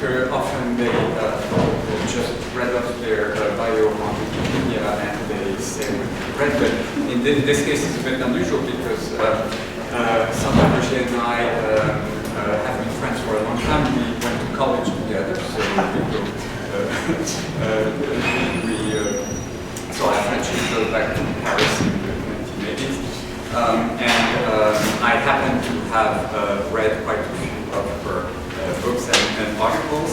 after often they just read off their bio on Wikipedia and they say what they read. But in this case, it's a bit unusual because Sandra Laugier and I have been friends for a long time. We went to college together, so so our friendship goes back to Paris in the 1980s. I happen to have read quite a few of her books and articles.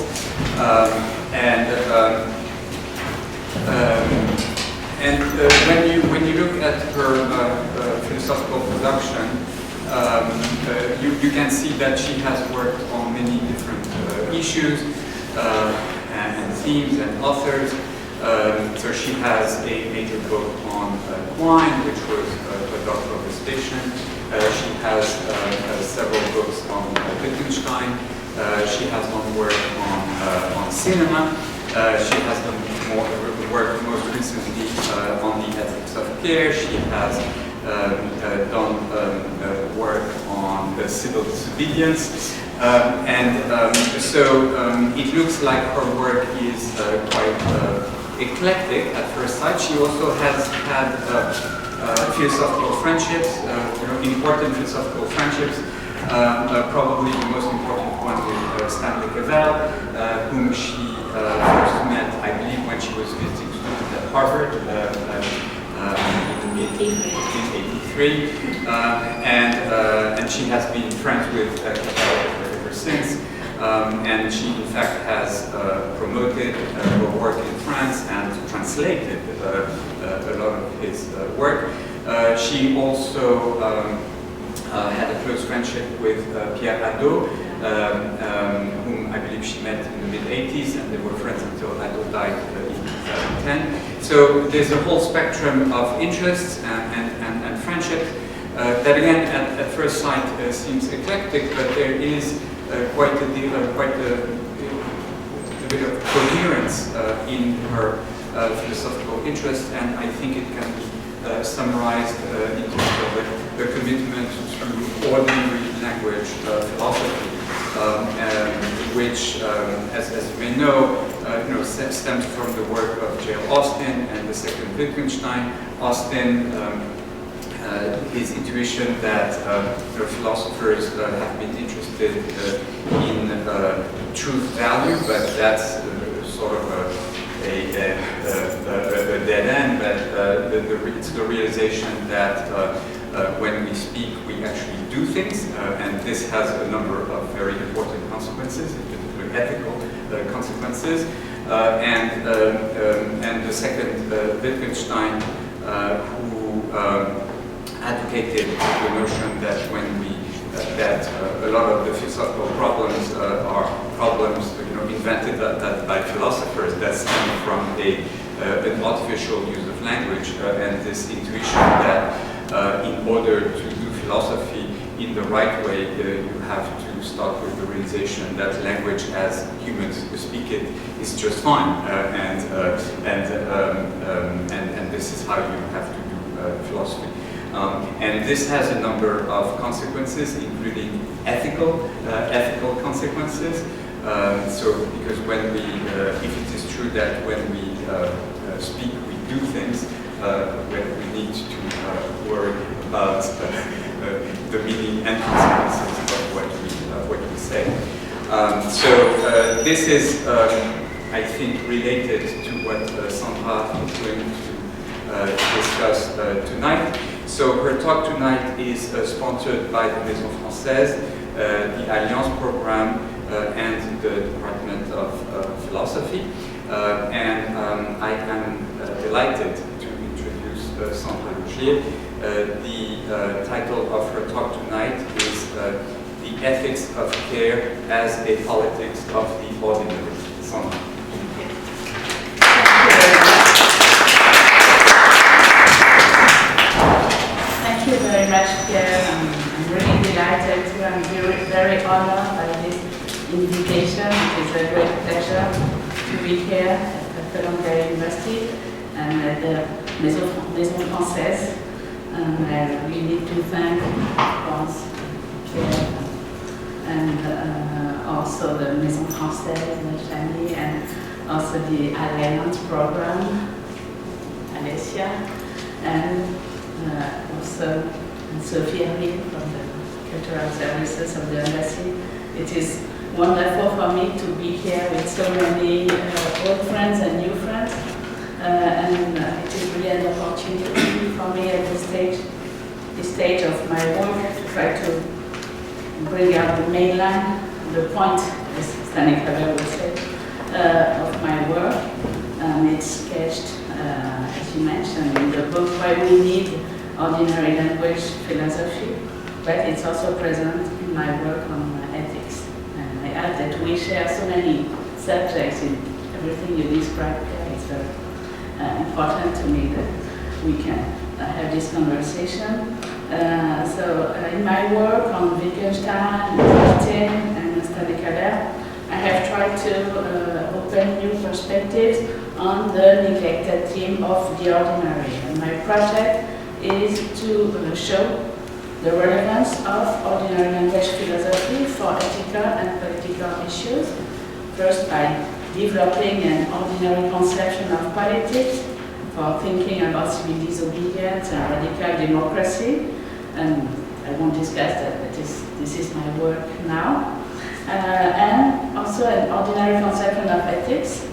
When you look at her philosophical production, you can see that she has worked on many different issues and themes and authors. So she has a major book on wine, which was a doctoral dissertation. She has several books on Wittgenstein. She has done work on cinema. She has done work most recently on the ethics of care. She has done work on civil disobedience. So it looks like her work is quite eclectic at first sight. She also has had philosophical friendships, important philosophical friendships. Probably the most important one with Stanley Cavell, whom she first met, I believe, when she was visiting student at Harvard in 1983, and she has been friends with Cavell ever since. And she, in fact, has promoted her work in France and translated a lot of his work. She also had a close friendship with Pierre Hadot, whom I believe she met in the mid-80s, and they were friends until Hadot died in 2010. So there's a whole spectrum of interests and friendships that, again, at first sight seems eclectic, but there is quite a bit of coherence in her philosophical interest, and I think it can be summarized in terms of the commitment to ordinary language philosophy, which, as you may know, stems from the work of J.L. Austin and the second Wittgenstein. Austin, his intuition that philosophers have been interested in truth value, but that's sort of a dead end, but it's the realization that when we speak, we actually do things, and this has a number of very important consequences, in particular ethical consequences. And the second, Wittgenstein, who advocated the notion that when we a lot of the philosophical problems are problems invented by philosophers that stem from an artificial use of language, and this intuition that in order to do philosophy in the right way, you have to start with the realization that language as humans speak it is just fine, and this is how you have to do philosophy. And this has a number of consequences, including ethical consequences. So, because when we, if it is true that when we speak, we do things, when we need to worry about the meaning and consequences of what we say. So this is, I think, related to what Sandra is going to discuss tonight. So her talk tonight is sponsored by the Maison, Française, the Alliance program, and the Department of Philosophy. And I am delighted to introduce Sandra Laugier. The title of her talk tonight is The Ethics of Care as a Politics of the Ordinary. Sandra. Thank you very much, Pierre. I'm really delighted to. I'm very honored by this invitation. It is a great pleasure to be here at Columbia University and at the Maison Française. And I really need to thank France, Pierre, and our also the Maison, Française, and also the Alliance program, Alessia, and also Sophia from the Cultural Services of the Embassy. It is wonderful for me to be here with so many old friends and new friends, and it is really an opportunity for me at this stage of my work to try to bring out the main line, the point, as Cavell would say, of my work. It's sketched, as you mentioned, in the book, Why We Need Ordinary Language Philosophy, but it's also present in my work on ethics. And I add that we share so many subjects in everything you described there. It's very important to me that we can have this conversation. So in my work on Wittgenstein, Martin, and Cavell, I have tried to open new perspectives on the neglected theme of the ordinary. And my project is to show the relevance of ordinary language philosophy for ethical and political issues. First, by developing an ordinary conception of politics, for thinking about civil disobedience and radical democracy. And I won't discuss that, but this is my work now. And also an ordinary conception of ethics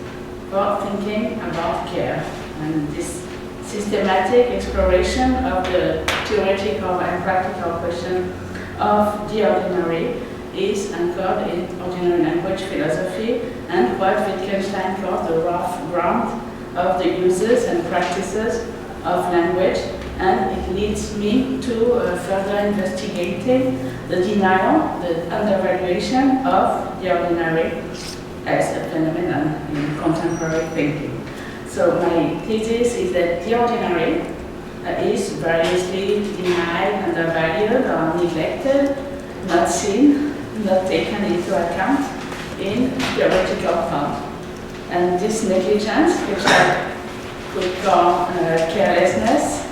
for thinking about care. And this systematic exploration of the theoretical and practical question of the ordinary is anchored in ordinary language philosophy and what Wittgenstein calls the rough ground of the uses and practices of language, and it leads me to further investigating the denial, the undervaluation of the ordinary as a phenomenon in contemporary thinking. So my thesis is that the ordinary is variously denied, undervalued, or neglected, not seen, not taken into account in theoretical form. And this negligence, which I could call carelessness,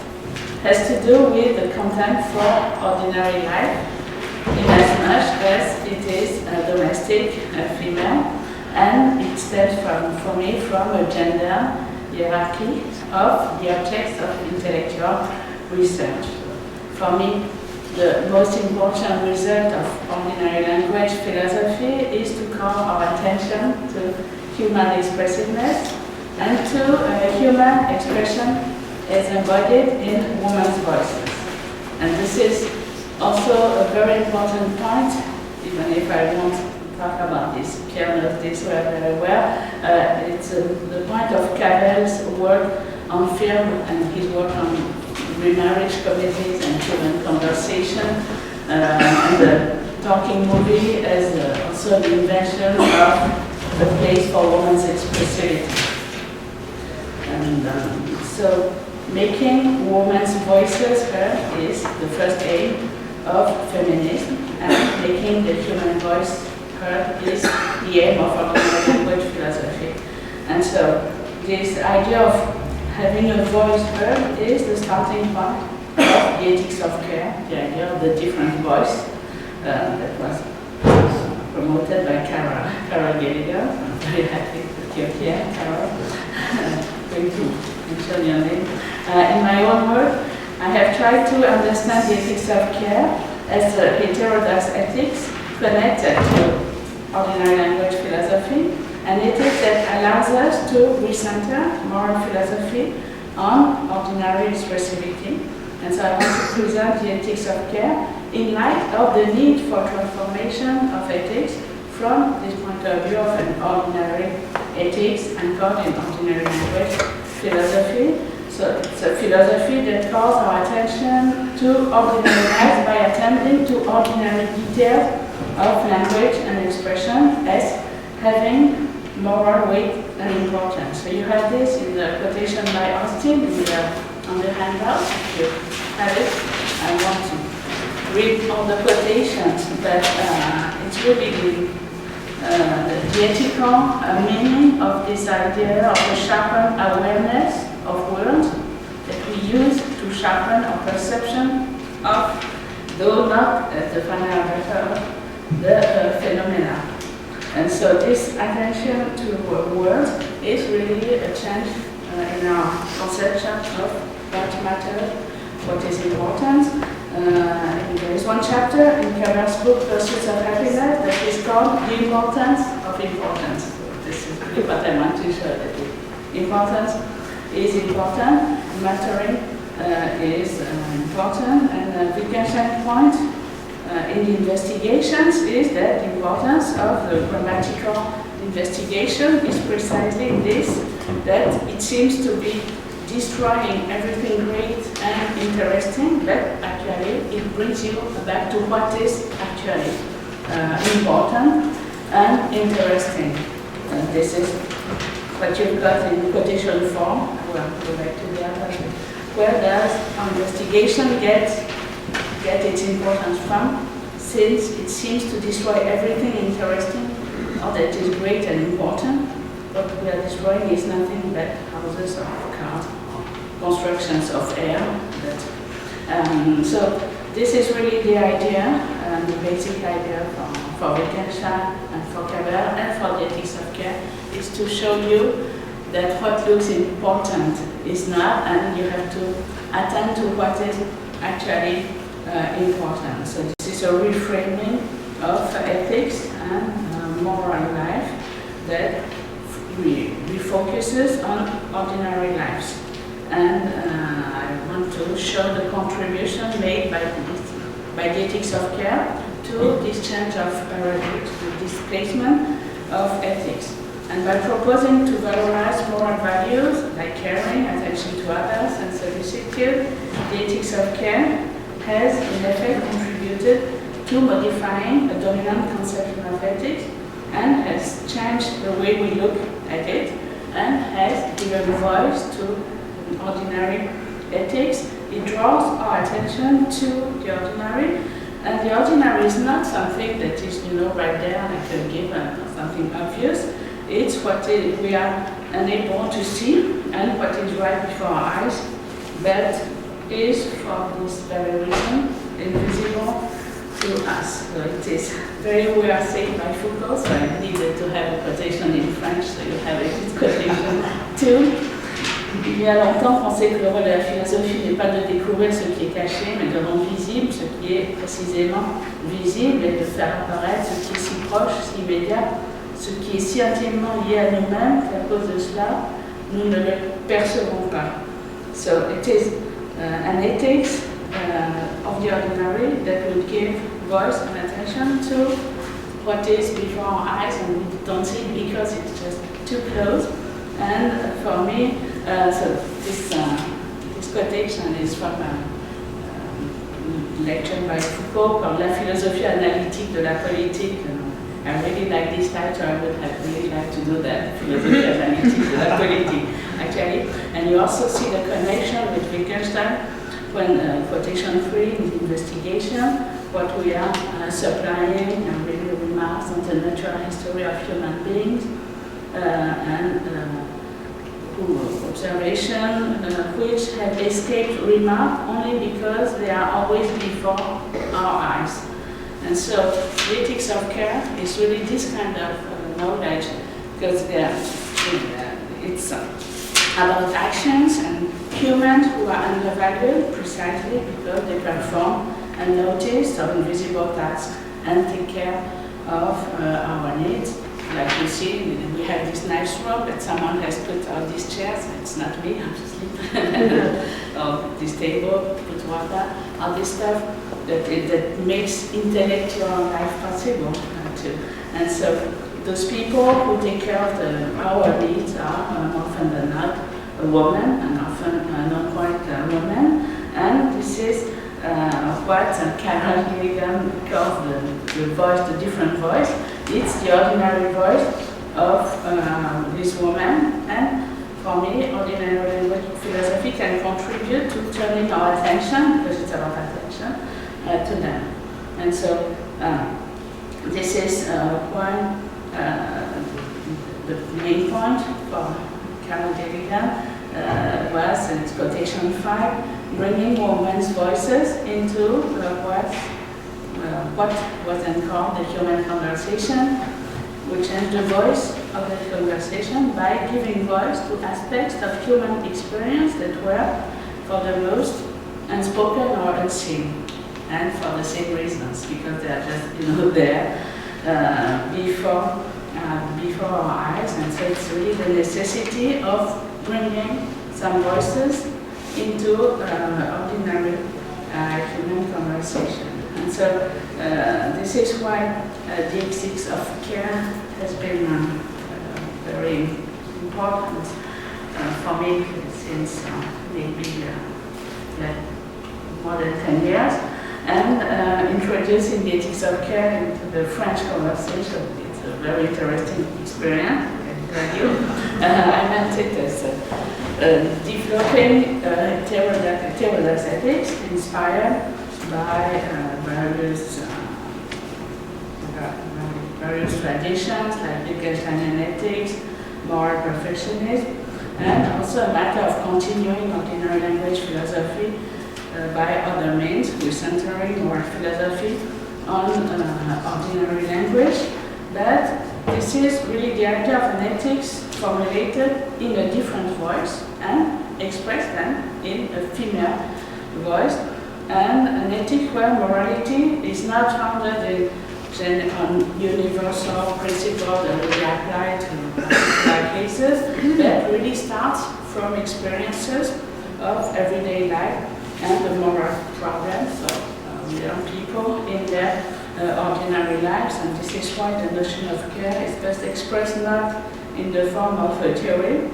has to do with the contempt for ordinary life, in as much as it is a domestic, female, and it stems for me from a gender hierarchy of the objects of intellectual research. For me, the most important result of ordinary language philosophy is to call our attention to human expressiveness and to human expression as embodied in women's voices. And this is also a very important point, even if I won't talk about this. Pierre knows this very well. It's the point of Cavell's work on film and his work on remarriage committees and human conversation, and the talking movie as also the invention of a place for women's expressivity. And so making women's voices heard is the first aim of feminism, and making the human voice heard is the aim of ordinary language philosophy. And so this idea of having a voice heard is the starting point of the ethics of care, the idea of the different voice that was promoted by Carol Gallagher. I'm very happy that you're here, Carol. Going to mention your name. In my own work, I have tried to understand the ethics of care as a heterodox ethics connected to ordinary language philosophy, an ethics that allows us to recenter moral philosophy on ordinary expressivity. And so I want to present the ethics of care in light of the need for transformation of ethics from this point of view of an ordinary ethics anchored in ordinary language philosophy. So it's a philosophy that calls our attention to ordinary life by attending to ordinary details of language and expression as having moral weight and importance. So you have this in the quotation by Austin on the handout. If you have it, I want to read all the quotations, but it's really the ethical meaning of this idea of a sharpened awareness of words that we use to sharpen our perception of, though not as the final arbiter, the phenomena. And so this attention to words is really a change in our conception of what matters, what is important. There is one chapter in Cavell's book, Pursuits of Happiness, that is called The Importance of Importance. So this is really what I want to show, that importance is important, mattering is important, and Wittgenstein's point in the investigations is that the importance of the grammatical investigation is precisely this, that it seems to be destroying everything great and interesting, but actually it brings you back to what is actually important and interesting. This is what you've got in quotation form. Well, go back to the other. Where does investigation get its importance from? Since it seems to destroy everything interesting or that is great and important, what we are destroying is nothing but houses of cards, constructions of air. So this is really the idea, the basic idea for Wittgenstein and for Cavell and for the ethics of care, is to show you that what looks important is not, and you have to attend to what is actually important. So this is a reframing of ethics and moral life that refocuses on ordinary lives. And I want to show the contribution made by the ethics of care to this change of paradigm, to displacement of ethics. And by proposing to valorize moral values like caring, attention to others, and solicitude, the ethics of care has in effect contributed to modifying a dominant conception of ethics and has changed the way we look at it and has given voice to ordinary ethics. It draws our attention to the ordinary, and the ordinary is not something that is, right there like a given or something obvious. It's what we are unable to see and what is right before our eyes, but is for this very reason invisible to us. So it is very well said by Foucault, so I needed to have a quotation in French, so you have a good quotation too. Il y a longtemps, on pensait que le rôle de la philosophie n'est pas de découvrir ce qui est caché, mais de rendre visible ce qui est précisément visible et de faire apparaître ce qui est si proche, si immédiat, ce qui est si intimement lié à nous-mêmes qu'à cause de cela, nous ne le percevons pas. So it is an ethics of the ordinary that would give voice and attention to what is before our eyes and we don't see it because it's just too close. And for me, so this quotation is from a lecture by Foucault called La philosophie analytique de la politique. I really like this title. I would have really liked to do that, philosophie analytique de la politique, actually. And you also see the connection with Wittgenstein when quotation 3 in the investigation, what we are supplying and really remarks on the natural history of human beings and observation which have escaped remark only because they are always before our eyes. And so the ethics of care is really this kind of knowledge, because it's about actions and humans who are undervalued precisely because they perform unnoticed or invisible tasks and take care of our needs. Like you see, we have this nice room, but someone has put all these chairs. It's not me, I'm asleep. Or this table, put water, all this stuff that makes intellectual life possible too. And so those people who take care of our needs are often than not a woman, and often a non-white woman. And this is what Carol Gilligan calls the voice, the different voice. It's the ordinary voice of this woman, and for me, ordinary philosophy can contribute to turning our attention, because it's about attention, to them. And so this is one, the main point for Carol Gilligan was, in quotation 5, bringing women's voices into what was then called the human conversation, we change the voice of the conversation by giving voice to aspects of human experience that were, for the most, unspoken or unseen, and for the same reasons, because they are just, there before our eyes, and so it's really the necessity of bringing some voices into ordinary human conversation. And so this is why the ethics of care has been very important for me since maybe more than 10 years, and introducing the ethics of care into the French conversation. It's a very interesting experience, I can tell you. I meant it as developing heterodox ethics inspired by various traditions like Wittgensteinian ethics, moral perfectionism, and also a matter of continuing ordinary language philosophy by other means, with centering moral philosophy on ordinary language. But this is really the idea of an ethics formulated in a different voice and expressed then in a female voice, and an ethic where morality is not founded on universal principles that will be applied to particular cases, but really starts from experiences of everyday life and the moral problems of young people in their ordinary lives. And this is why the notion of care is best expressed not in the form of a theory,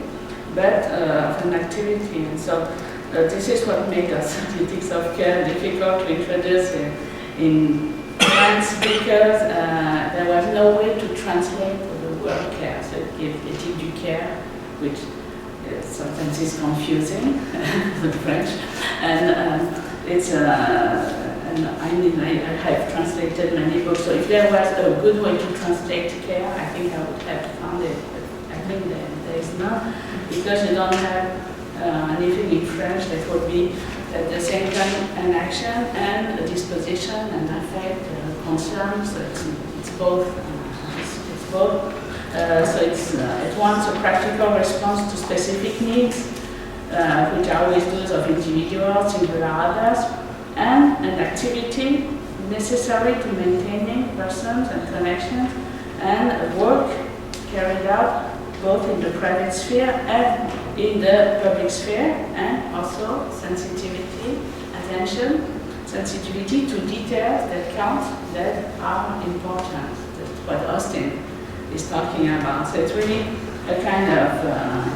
but of an activity. And so this is what made us the ethics of care difficult to introduce in France, because there was no way to translate the word care. So it gave éthique du care, which sometimes is confusing with French, and it's and I have translated many books. So if there was a good way to translate care, I think I would have found it. But I think there is not, because you don't have anything in French that would be at the same time an action and a disposition and affect, concern. So it's both. It's both. So it's at once a practical response to specific needs, which are always those of individuals, singular others, and an activity necessary to maintaining persons and connections, and work carried out both in the private sphere and in the public sphere, and also sensitivity, attention, sensitivity to details that count, that are important. That's what Austin is talking about. So it's really a kind of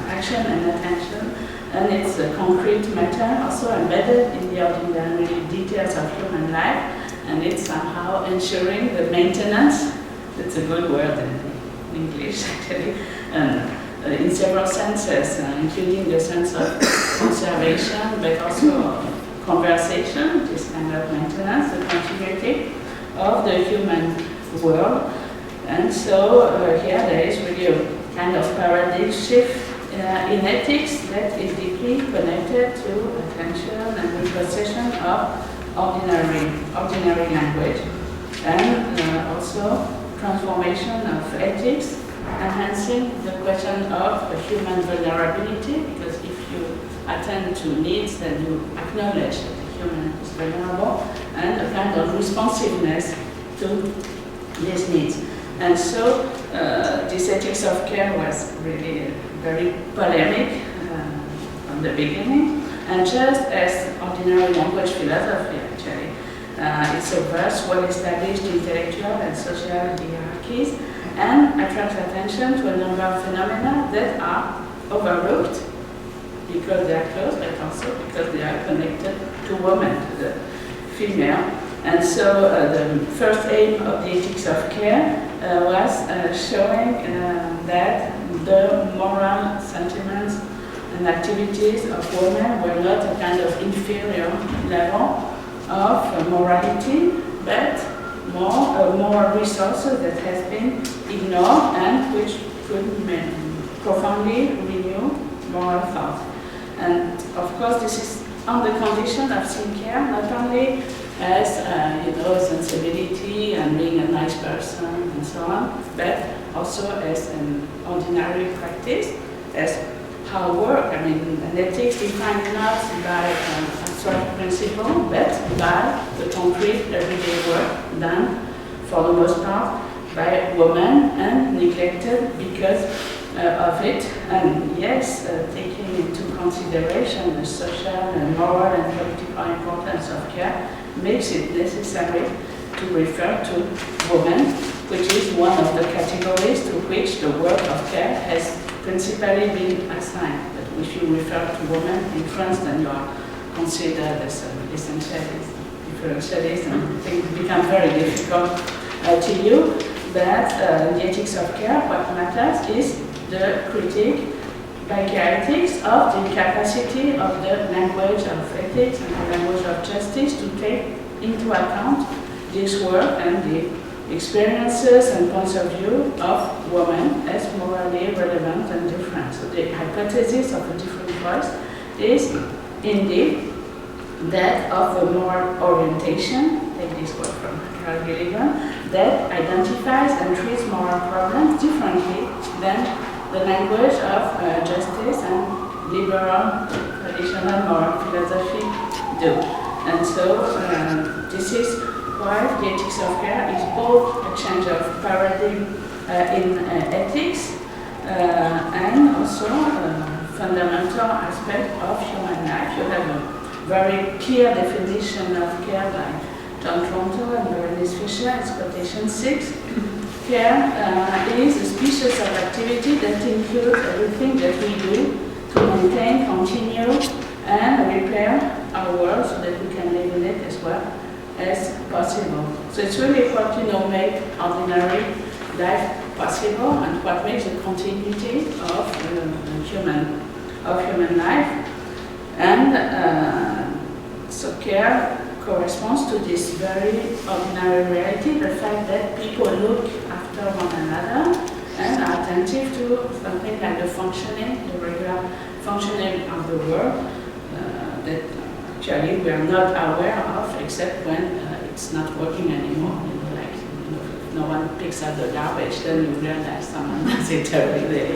action and attention, and it's a concrete matter also embedded in the ordinary details of human life, and it's somehow ensuring the maintenance. That's a good word in English actually, in several senses, including the sense of conservation, but also conversation, this kind of maintenance, the continuity of the human world. And so here there is really a kind of paradigm shift in ethics that is deeply connected to attention and repossession of ordinary language, and also transformation of ethics, enhancing the question of human vulnerability, because if you attend to needs, then you acknowledge that the human is vulnerable, and a kind of responsiveness to these needs. And so this ethics of care was really very polemic from the beginning, and just as ordinary language philosophy actually, it subverts well-established intellectual and social hierarchies and attracts attention to a number of phenomena that are overlooked because they are close, but also because they are connected to women, to the female. And so the first aim of the ethics of care was showing that the moral sentiments and activities of women were not a kind of inferior level of morality, but more resources that has been ignored and which could profoundly renew moral thought. And of course, this is on the condition of seeing care not only as sensibility and being a nice person and so on, but also as an ordinary practice, as how work, I mean, an ethics defined not by abstract principle, but by the concrete everyday work done, for the most part, by women and neglected because of it. And yes, taking into consideration the social and moral and political importance of care makes it necessary to refer to women, which is one of the categories to which the work of care has principally been assigned. But if you refer to women in France, then you are considered as an essentialist, differentialist, and things become very difficult to you. But the ethics of care, what matters is the critique by care ethics of the capacity of the language of ethics and the language of justice to take into account this work and the experiences and points of view of women as morally relevant and different. So the hypothesis of a different voice is indeed that of a moral orientation, take this word from Carl Gilligan, that identifies and treats moral problems differently than the language of justice and liberal traditional moral philosophy do. And so this is why the ethics of care is both a change of paradigm in ethics and also a fundamental aspect of human life. You have a very clear definition of care by John Tronto and Berenice Fisher, it's quotation 6. Care is a species of activity that includes everything that we do to maintain, continue, and repair our world so that we can live in it as well as possible. So it's really what make ordinary life possible and what makes the continuity of human life. And so care corresponds to this very ordinary reality, the fact that people look after one another and are attentive to something like the functioning, the regular functioning of the world that actually we are not aware of except when it's not working anymore. If no one picks up the garbage, then you realize someone does it every day.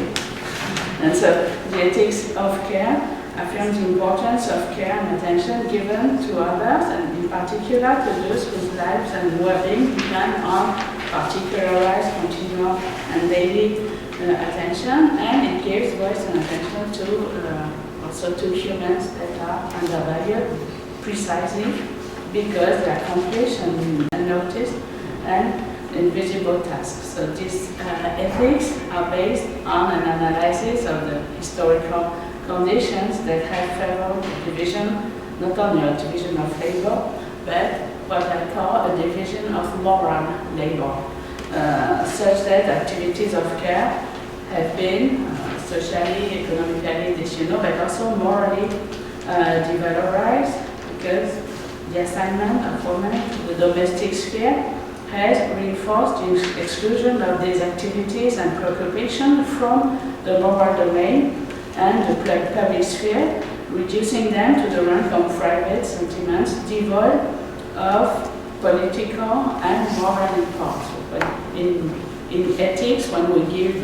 And so the ethics of care affirms the importance of care and attention given to others, and in particular to those whose lives and well-being depend on particularized, continual, and daily attention, and it gives voice and attention to also to humans that are undervalued precisely because they accomplish unnoticed and invisible tasks. So these ethics are based on an analysis of the historical conditions that have favored the division, not only a division of labor, but what I call a division of moral labor, such that activities of care have been socially, economically, but also morally devalorized, because the assignment of women to the domestic sphere has reinforced the exclusion of these activities and preoccupation from the moral domain and the public sphere, reducing them to the rank of private sentiments devoid of political and moral import. But in ethics, when we give,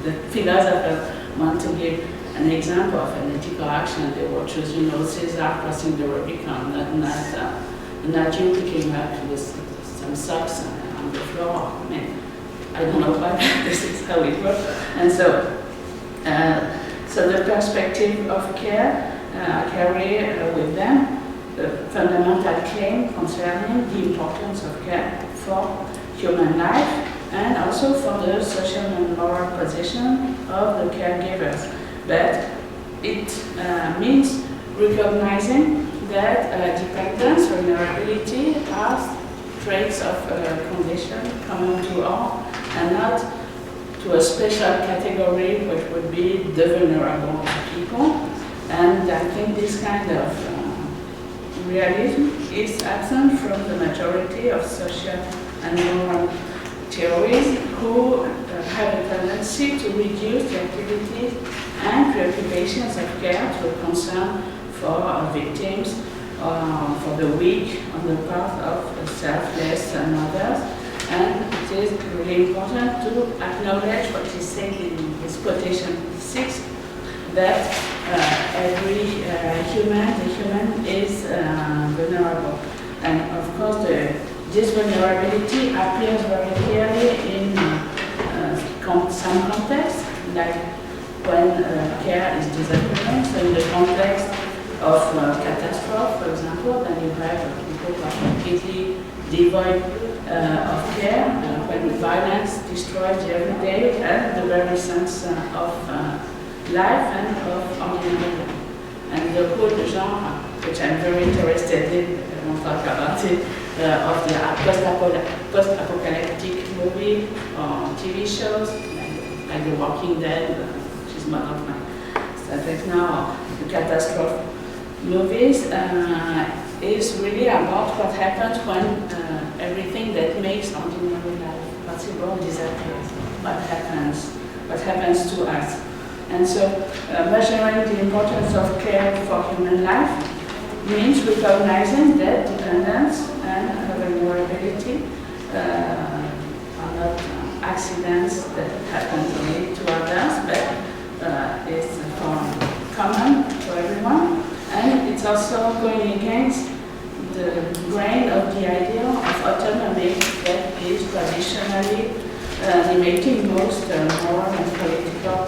the philosophers want to give an example of an ethical action, they will choose, Caesar crossing the Rubicon, not you picking up with some socks on the floor. I mean, I don't know why this is how it works. And so, so the perspective of care carry with them the fundamental claim concerning the importance of care for human life and also for the social and moral position of the caregivers. But it means recognizing that dependence, vulnerability are traits of condition common to all and not to a special category which would be the vulnerable people. And I think this kind of realism is absent from the majority of social and moral theories who have a tendency to reduce the activities and preoccupations of care to a concern for victims, for the weak on the part of selfless mothers, And it is really important to acknowledge what is said in this quotation 6, that every human is vulnerable. And of course, this vulnerability appears very clearly in some contexts, like when care is disappearing. So in the context of catastrophe, for example, then you have people who are completely devoid of care, when violence destroys the everyday and the very sense of life and of ordinary life. And the whole genre, which I'm very interested in, I won't talk about it, of the post-apocalyptic movie or TV shows, like The Walking Dead, which is one of my subjects now, the catastrophe movies, is really about what happens when everything that makes ordinary life possible disappears. What happens to us. And so measuring the importance of care for human life means recognizing that dependence and vulnerability are not accidents that happen only to others, but it's common to everyone. And it's also going against the grain of the idea of autonomy that is traditionally animating most moral and political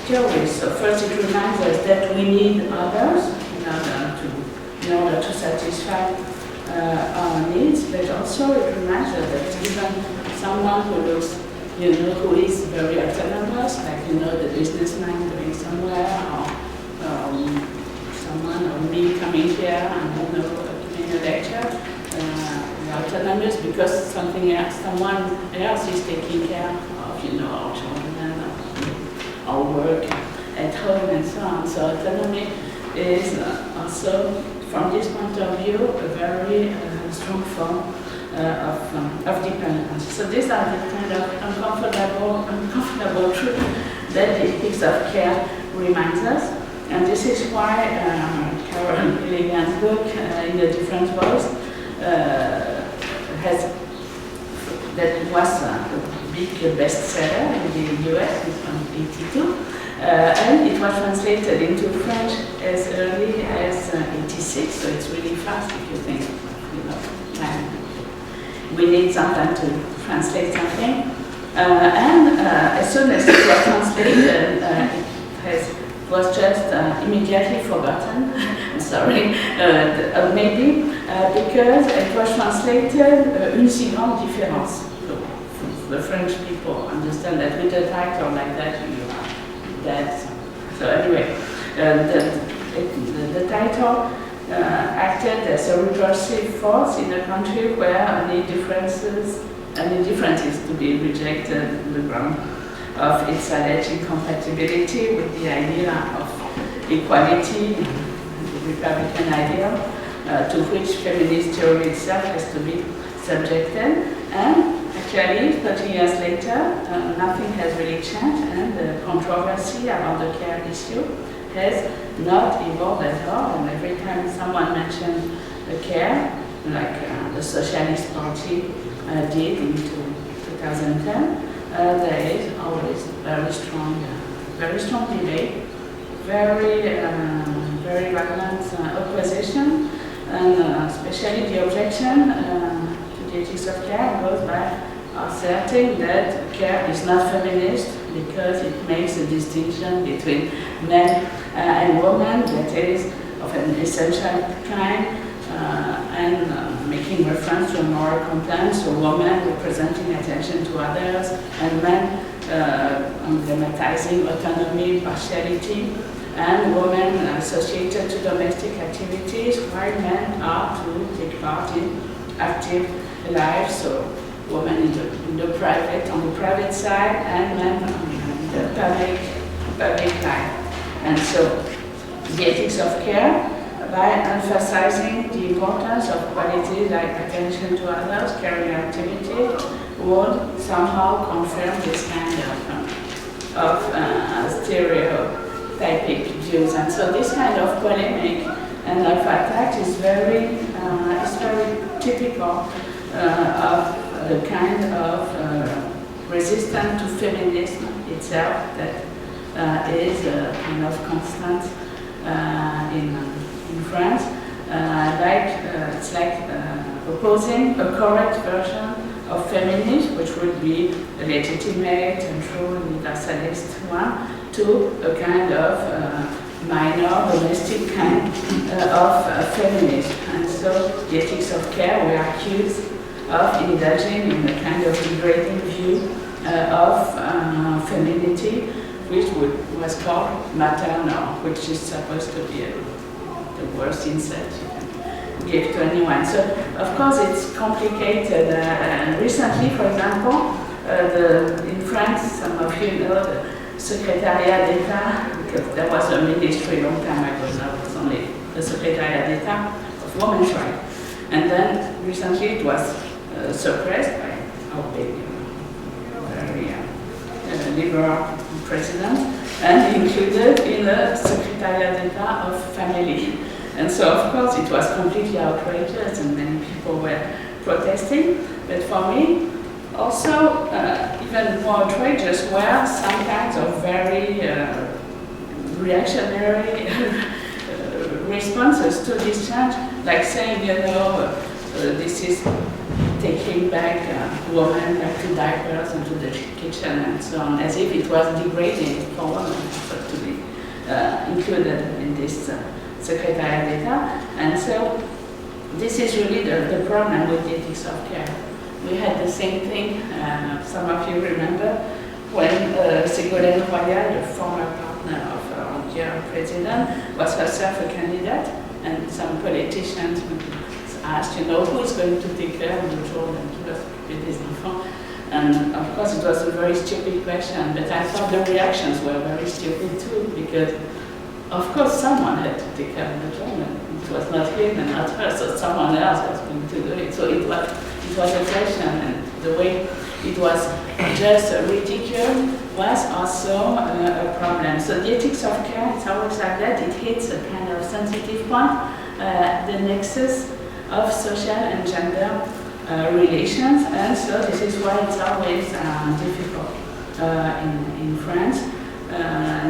theories. So first it reminds us that we need others in order to satisfy our needs, but also it reminds us that even someone who looks, who is very autonomous, like the businessman going somewhere, or someone or me coming here and giving a lecture, we're autonomous because someone else is taking care of our children, our work at home and so on. So autonomy is also, from this point of view, a very strong form of dependence. So these are the kind of uncomfortable truth that the ethics of care reminds us. And this is why Carol Gilligan's book, In a Different Voice, that was a big bestseller in the US in 1982. And it was translated into French as early as 86, so it's really fast if you think, we need some time to translate something. And as soon as it was translated, it was just immediately forgotten. Sorry, maybe because it was translated une si grande différence. So the French people understand that with a title like that, So anyway, the title acted as a repressive force in a country where any differences to be rejected on the ground of its alleged incompatibility with the idea of equality, the Republican ideal, to which feminist theory itself has to be subjected. And actually, 30 years later, nothing has really changed, and the controversy around the care issue has not evolved at all. And every time someone mentions care, like the Socialist Party did in 2010, there is always very strong debate, very violent opposition, and especially the objection to the ethics of care goes by asserting that care is not feminist because it makes a distinction between men and women that is of an essential kind, and making reference to moral content, so women representing attention to others, and men emblematizing autonomy, partiality, and women associated to domestic activities, while men are to take part in active life, so women in the private, on the private side, and men on the public life. And so the ethics of care, by emphasizing the importance of qualities like attention to others, caring activity, would somehow confirm this kind of stereotypic views. And so this kind of polemic and of attack is very typical of the kind of resistance to feminism itself that is kind of constant in France. It's like opposing a correct version of feminism, which would be a legitimate and true universalist one, to a kind of minor domestic kind of feminism. And so the ethics of care were accused of indulging in a kind of degrading view of femininity, which was called maternal, which is supposed to be the worst insult you can give to anyone. So, of course, it's complicated. Recently, for example, in France, some of you know the Secretariat d'État, because there was a ministry a long time ago, now it's only the Secretariat d'État of Women's Rights. And then recently it was suppressed by our big, very liberal president, and included in the Secretariat d'État of Family. And so, of course, it was completely outrageous, and many people were protesting. But for me, also, even more outrageous were some kinds of very reactionary responses to this change, like saying, this is taking back women back to diapers and to the kitchen and so on, as if it was degrading for women to be included in this Secretariat d'État. And so this is really the problem with the ethics of care. We had the same thing, some of you remember, when Ségolène Royal, the former partner of our dear president, was herself a candidate, and some politicians asked, who is going to take care of the children, qui va s'occuper des enfants? And of course it was a very stupid question, but I thought the reactions were very stupid too, because of course someone had to take care of the children. It was not him and not her, so someone else was going to do it. So it was a question, and the way it was just ridicule was also a problem. So the ethics of care, it's always like that. It hits a kind of sensitive point, the nexus of social and gender relations, and so this is why it's always difficult in France.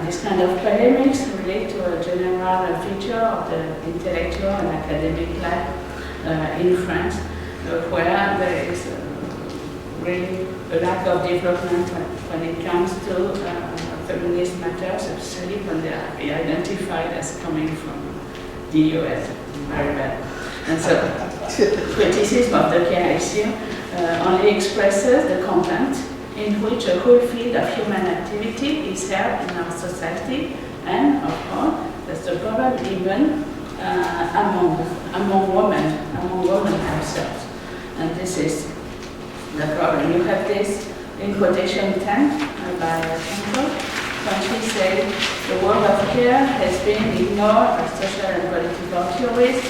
This kind of polemics relate to a general feature of the intellectual and academic life in France, where there is really a lack of development when it comes to feminist matters, especially when they are identified as coming from the US. Very bad. And so, criticism of the care issue only expresses the content in which a whole field of human activity is held in our society, and of course, that's the problem even among women themselves. And this is the problem. You have this in quotation 10 by Cavell, when she said, the world of care has been ignored by social and political theorists.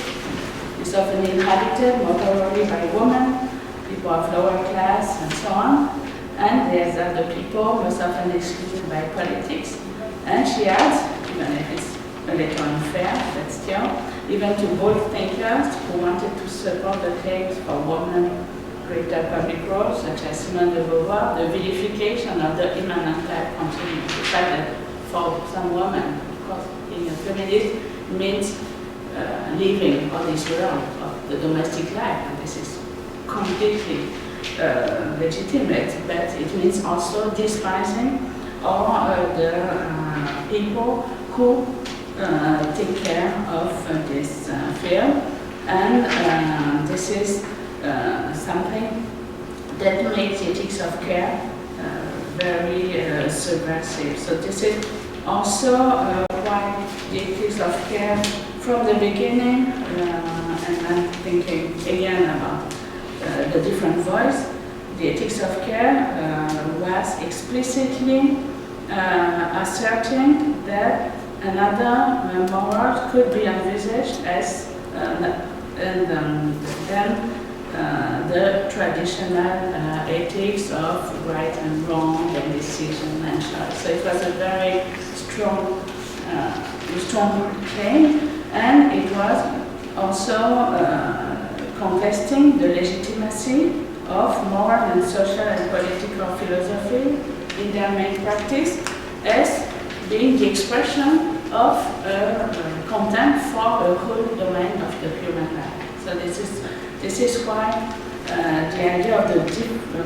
It's often inhabited more thoroughly by women, people of lower class, and so on. And there's other people, most often excluded by politics. And she adds, even if it's a little unfair, but still, even to bold thinkers who wanted to support the claims for women greater public roles, such as Simone de Beauvoir, the vilification of the immanent type continues. The fact that for some women, of course, being a feminist means living on this world of the domestic life, and this is completely legitimate, but it means also despising all the people who take care of this field, and this is something that makes the ethics of care very subversive. So this is also why the ethics of care from the beginning, and I'm thinking again about the different voice, the ethics of care was explicitly asserting that another moral could be envisaged as then the traditional ethics of right and wrong and decision and choice. So it was a very strong claim, and it was also contesting the legitimacy of moral and social and political philosophy in their main practice as being the expression of contempt for the whole domain of the human life. So this is why the idea of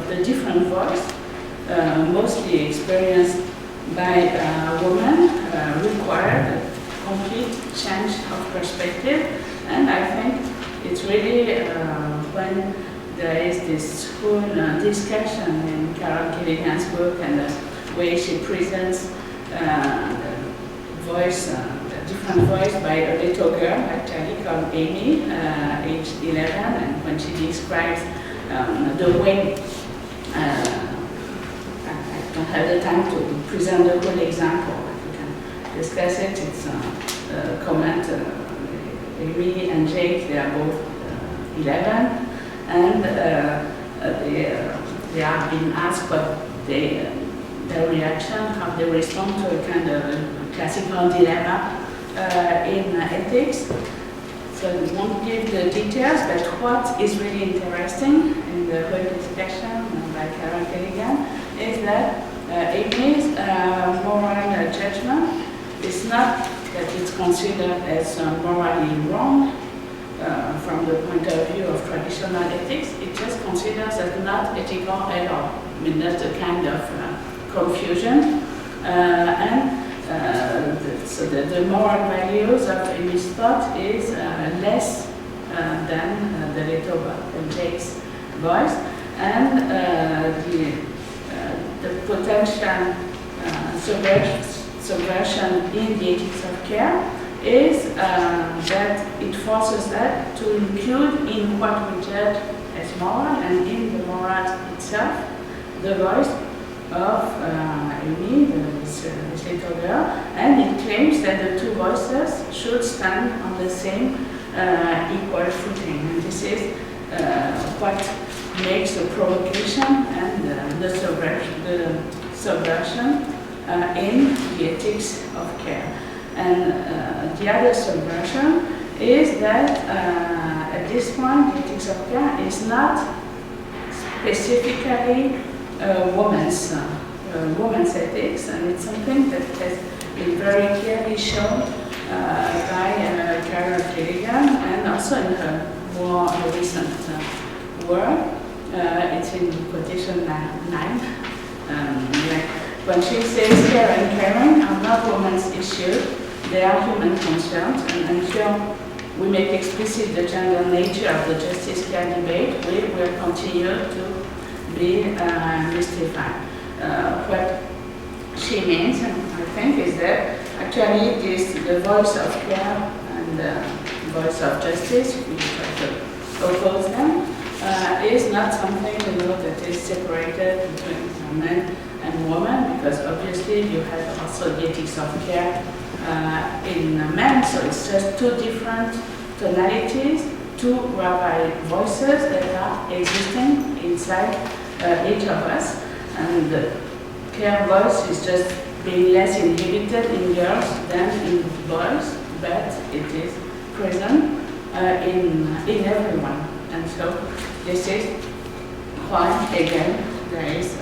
the different voice, mostly experienced by women, required a complete change of perspective. And I think it's really when there is this whole discussion in Carol Gilligan's book and the way she presents the different voice by a little girl, actually called Amy, aged 11, and when she describes the way, I don't have the time to present the whole example, but we can discuss it. It's a comment, Amy and Jake, they are both 11, and they are being asked what their reaction, how they respond to a kind of classical dilemma in ethics. So we won't give the details, but what is really interesting in the whole discussion by Carol Gilligan is that Amy's moral judgment is not that it's considered as morally wrong from the point of view of traditional ethics. It just considers as not ethical at all. I mean, that's a kind of confusion. So the moral values of Amy's thought is less than the little and Jake's voice, and the potential subversion in the ethics of care is that it forces that to include in what we judge as moral and in the moral itself the voice of Amy, this little girl, and it claims that the two voices should stand on the same equal footing. And this is what makes the provocation and the subversion in the ethics of care. And the other subversion is that at this point, the ethics of care is not specifically women's ethics, and it's something that has been very clearly shown by Carol Gilligan and also in her more recent work. It's in quotation 9. When she says care and caring are not women's issues, they are human concerns, and until we make explicit the gender nature of the justice care debate, we will continue to be mystified. What she means, I think, is that actually the voice of care and the voice of justice, we try to oppose them, is not something that is separated between men and women, because obviously you have also the ethics of care in men, so it's just two different tonalities, two rabbi voices that are existing inside each of us, and the care voice is just being less inhibited in girls than in boys, but it is present in everyone. And so this is why, again, there is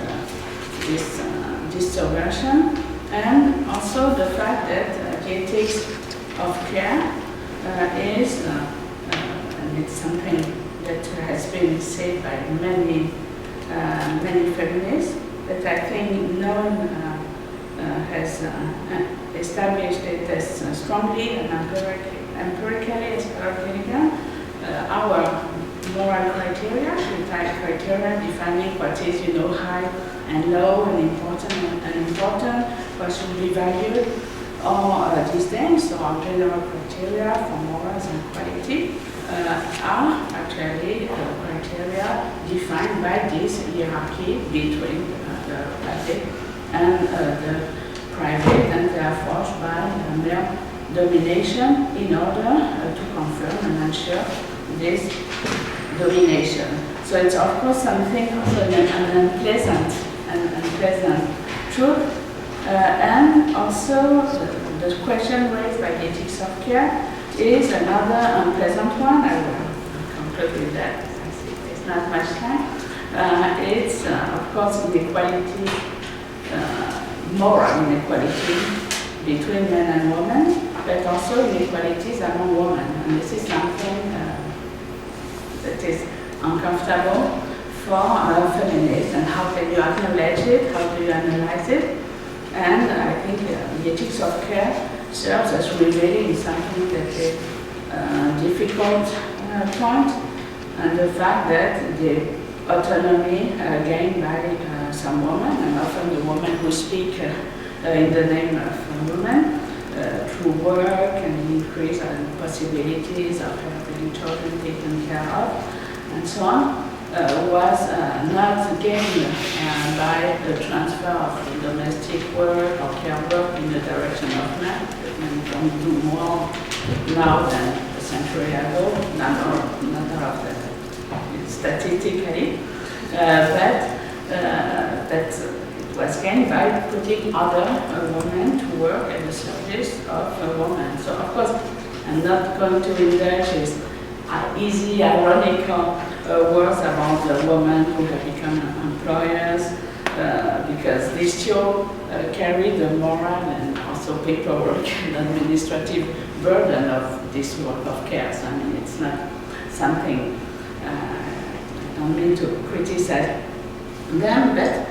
this subversion, and also the fact that the ethics of care is, and it's something that has been said by many feminists, that I think no one has established it as strongly and empirically as Carol Gilligan. Our moral criteria, we type criteria defining what is, high and low and important, what should be valued, all these things, so our general criteria for morals and quality are actually criteria defined by this hierarchy between the public and the private, and they are forged by male domination in order to confirm and ensure this domination. So it's of course something also an unpleasant truth, and also the question raised by the ethics of care is another unpleasant one. I will conclude with that. I see there's not much time. It's, of course, inequality, moral inequality between men and women, but also inequalities among women. And this is something that is uncomfortable for feminists. And how can you acknowledge it? How do you analyze it? And I think the ethics of care serves as revealing something that is a difficult point, and the fact that the autonomy gained by some women, and often the women who speak in the name of women, through work and increase in possibilities of having children taken care of, and so on, was not gained by the transfer of domestic work or care work in the direction of men. Men don't do more now than a century ago, not of that statistically, but it was gained by putting other women to work at the service of a woman. So of course, I'm not going to indulge this easy, ironical words about the women who have become employers, because they still carry the moral and also paperwork and administrative burden of this work of care. So, I mean, it's not something, I don't mean to criticize them, but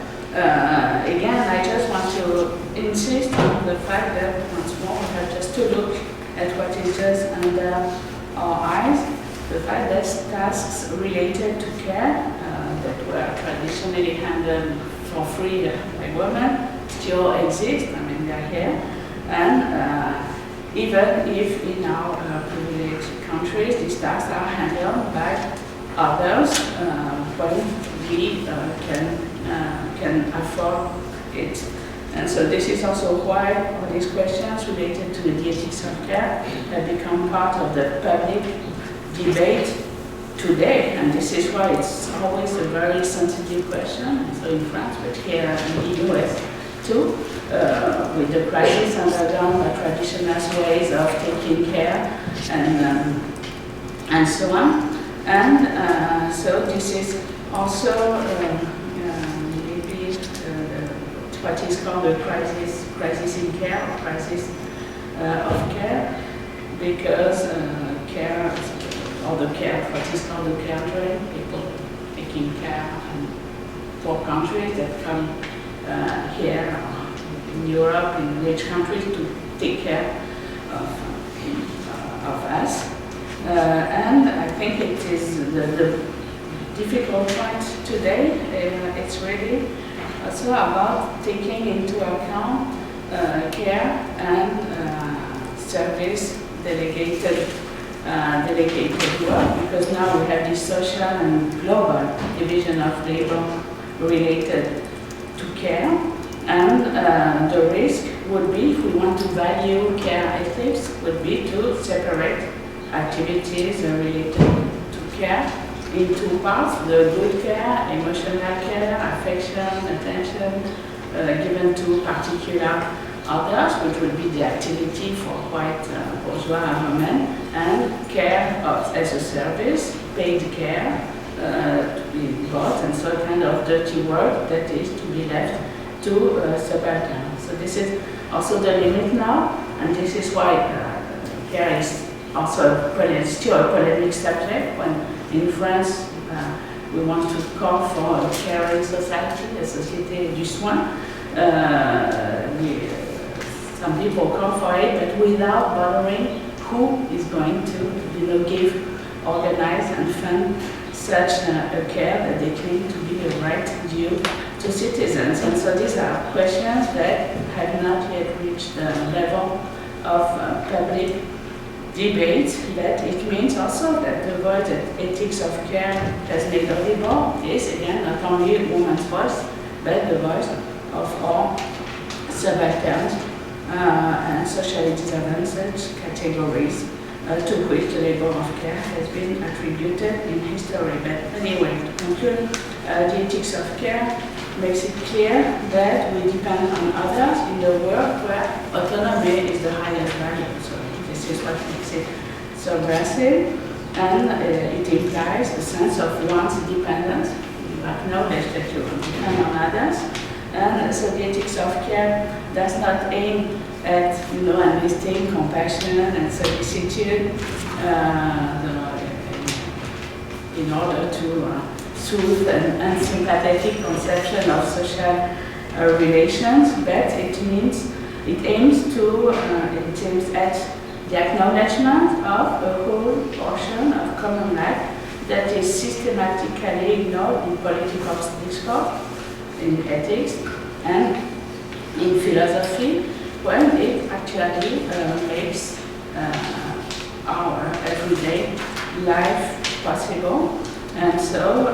again, I just want to insist on the fact that once more we have just to look at what is just under our eyes. The fact that tasks related to care that were traditionally handled for free by women still exist. I mean, they're here. And even if in our privileged countries these tasks are handled by others when we can afford it. And so this is also why all these questions related to the ethics of care have become part of the public debate today, and this is why it's always a very sensitive question. So in France, but here in the US too, with the crisis undergone by traditional ways of taking care and so on. And so this is also maybe what is called a crisis in care, or crisis of care, because care, or the care, what is called the care drain, people taking care in poor countries that come here in Europe, in rich countries, to take care of us. And I think it is the difficult point today. It's really also about taking into account care and service delegated work, because now we have this social and global division of labor related to care, and the risk would be, if we want to value care ethics, would be to separate activities related to care in two parts: the good care, emotional care, affection, attention given to particular others, which would be the activity for white bourgeois women, and care as a service, paid care to be bought, and so kind of dirty work that is to be left to subalterns. So this is also the limit now, and this is why care is also still a polemic subject. When in France we want to call for a caring society, a société du soin, some people call for it, but without bothering who is going to, give, organize, and fund such a care that they claim to be a right due to citizens. And so these are questions that have not yet reached the level of public debate, but it means also that the word that ethics of care has made audible is, again, not only a woman's voice, but the voice of all subalterns and socially disadvantaged categories to which the labor of care has been attributed in history. But anyway, to conclude, the ethics of care makes it clear that we depend on others in the world where autonomy is the highest value. So this is what makes it subversive, and it implies a sense of one's dependence. acknowledge that you depend on others. And so the ethics of care does not aim at, enlisting compassion and solicitude in order to soothe an unsympathetic conception of social relations, but it aims at the acknowledgement of a whole portion of common life that is systematically ignored in political discourse, in ethics, and in philosophy, when it actually makes our everyday life possible. And so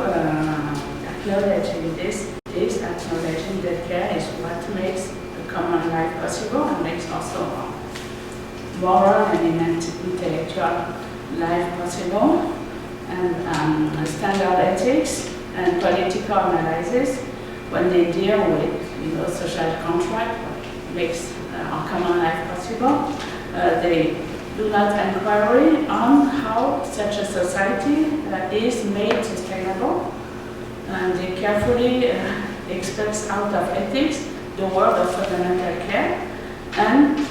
acknowledging this is acknowledging that care is what makes a common life possible and makes also moral and intellectual life possible. And standard ethics and political analysis, when they deal with social contract, what makes our common life possible, they do not inquiry on how such a society is made sustainable, and they carefully expels out of ethics the word of fundamental care, and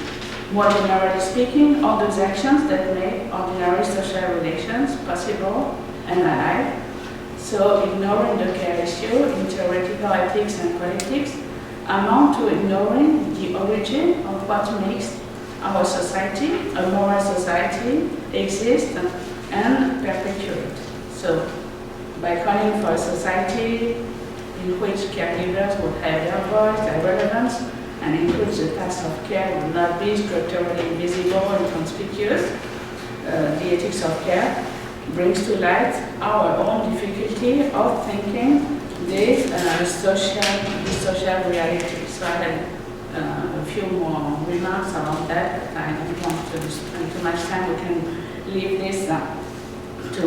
more generally speaking, all those actions that make ordinary social relations possible and alive. So ignoring the care issue in theoretical ethics and politics amount to ignoring the origin of what makes our society, a moral society, exist and perpetuate. So by calling for a society in which caregivers would have their voice, their relevance, and in which the task of care will not be structurally visible and conspicuous, the ethics of care brings to light our own difficulty of thinking this social reality. So I had a few more remarks about that, but I don't want to spend too much time. We can leave this to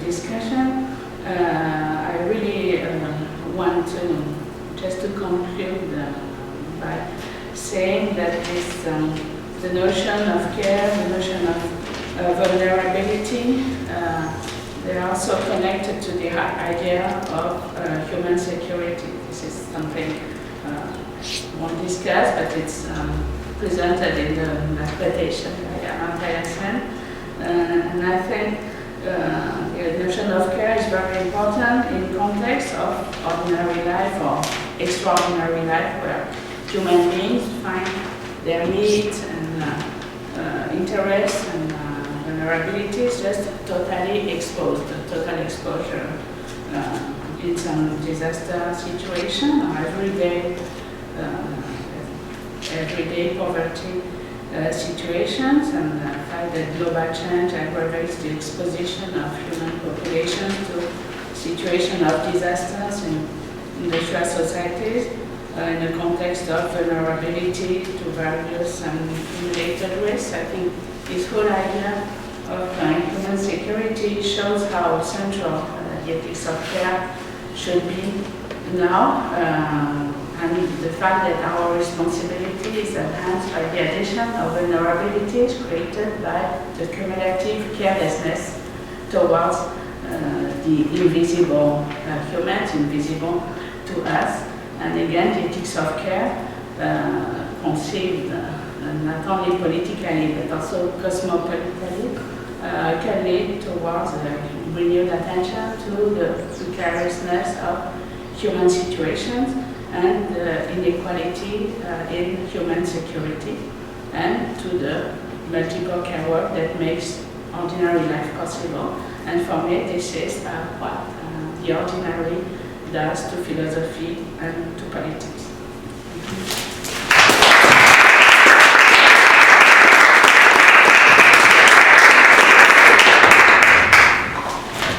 discussion. I really want to just to conclude by saying that this the notion of care, the notion of vulnerability, they are also connected to the idea of human security. This is something I won't discuss, but it's presented in the interpretation by Emerson. And I think the notion of care is very important in context of ordinary life or extraordinary life, where human beings find their needs and interests and vulnerabilities just totally exposed, total exposure in some disaster situation or everyday poverty situations, and the fact that global change aggravates the exposition of human populations to situation of disasters in industrial societies in the context of vulnerability to various and related risks. I think this whole idea of human security shows how central the ethics of care should be now, and the fact that our responsibility is enhanced by the addition of vulnerabilities created by the cumulative carelessness towards the invisible humans, invisible to us. And again, the ethics of care, conceived not only politically but also cosmopolitically, can lead towards renewed attention to the precariousness of human situations and inequality in human security, and to the multiple care work that makes ordinary life possible. And for me, this is what the ordinary does to philosophy and to politics.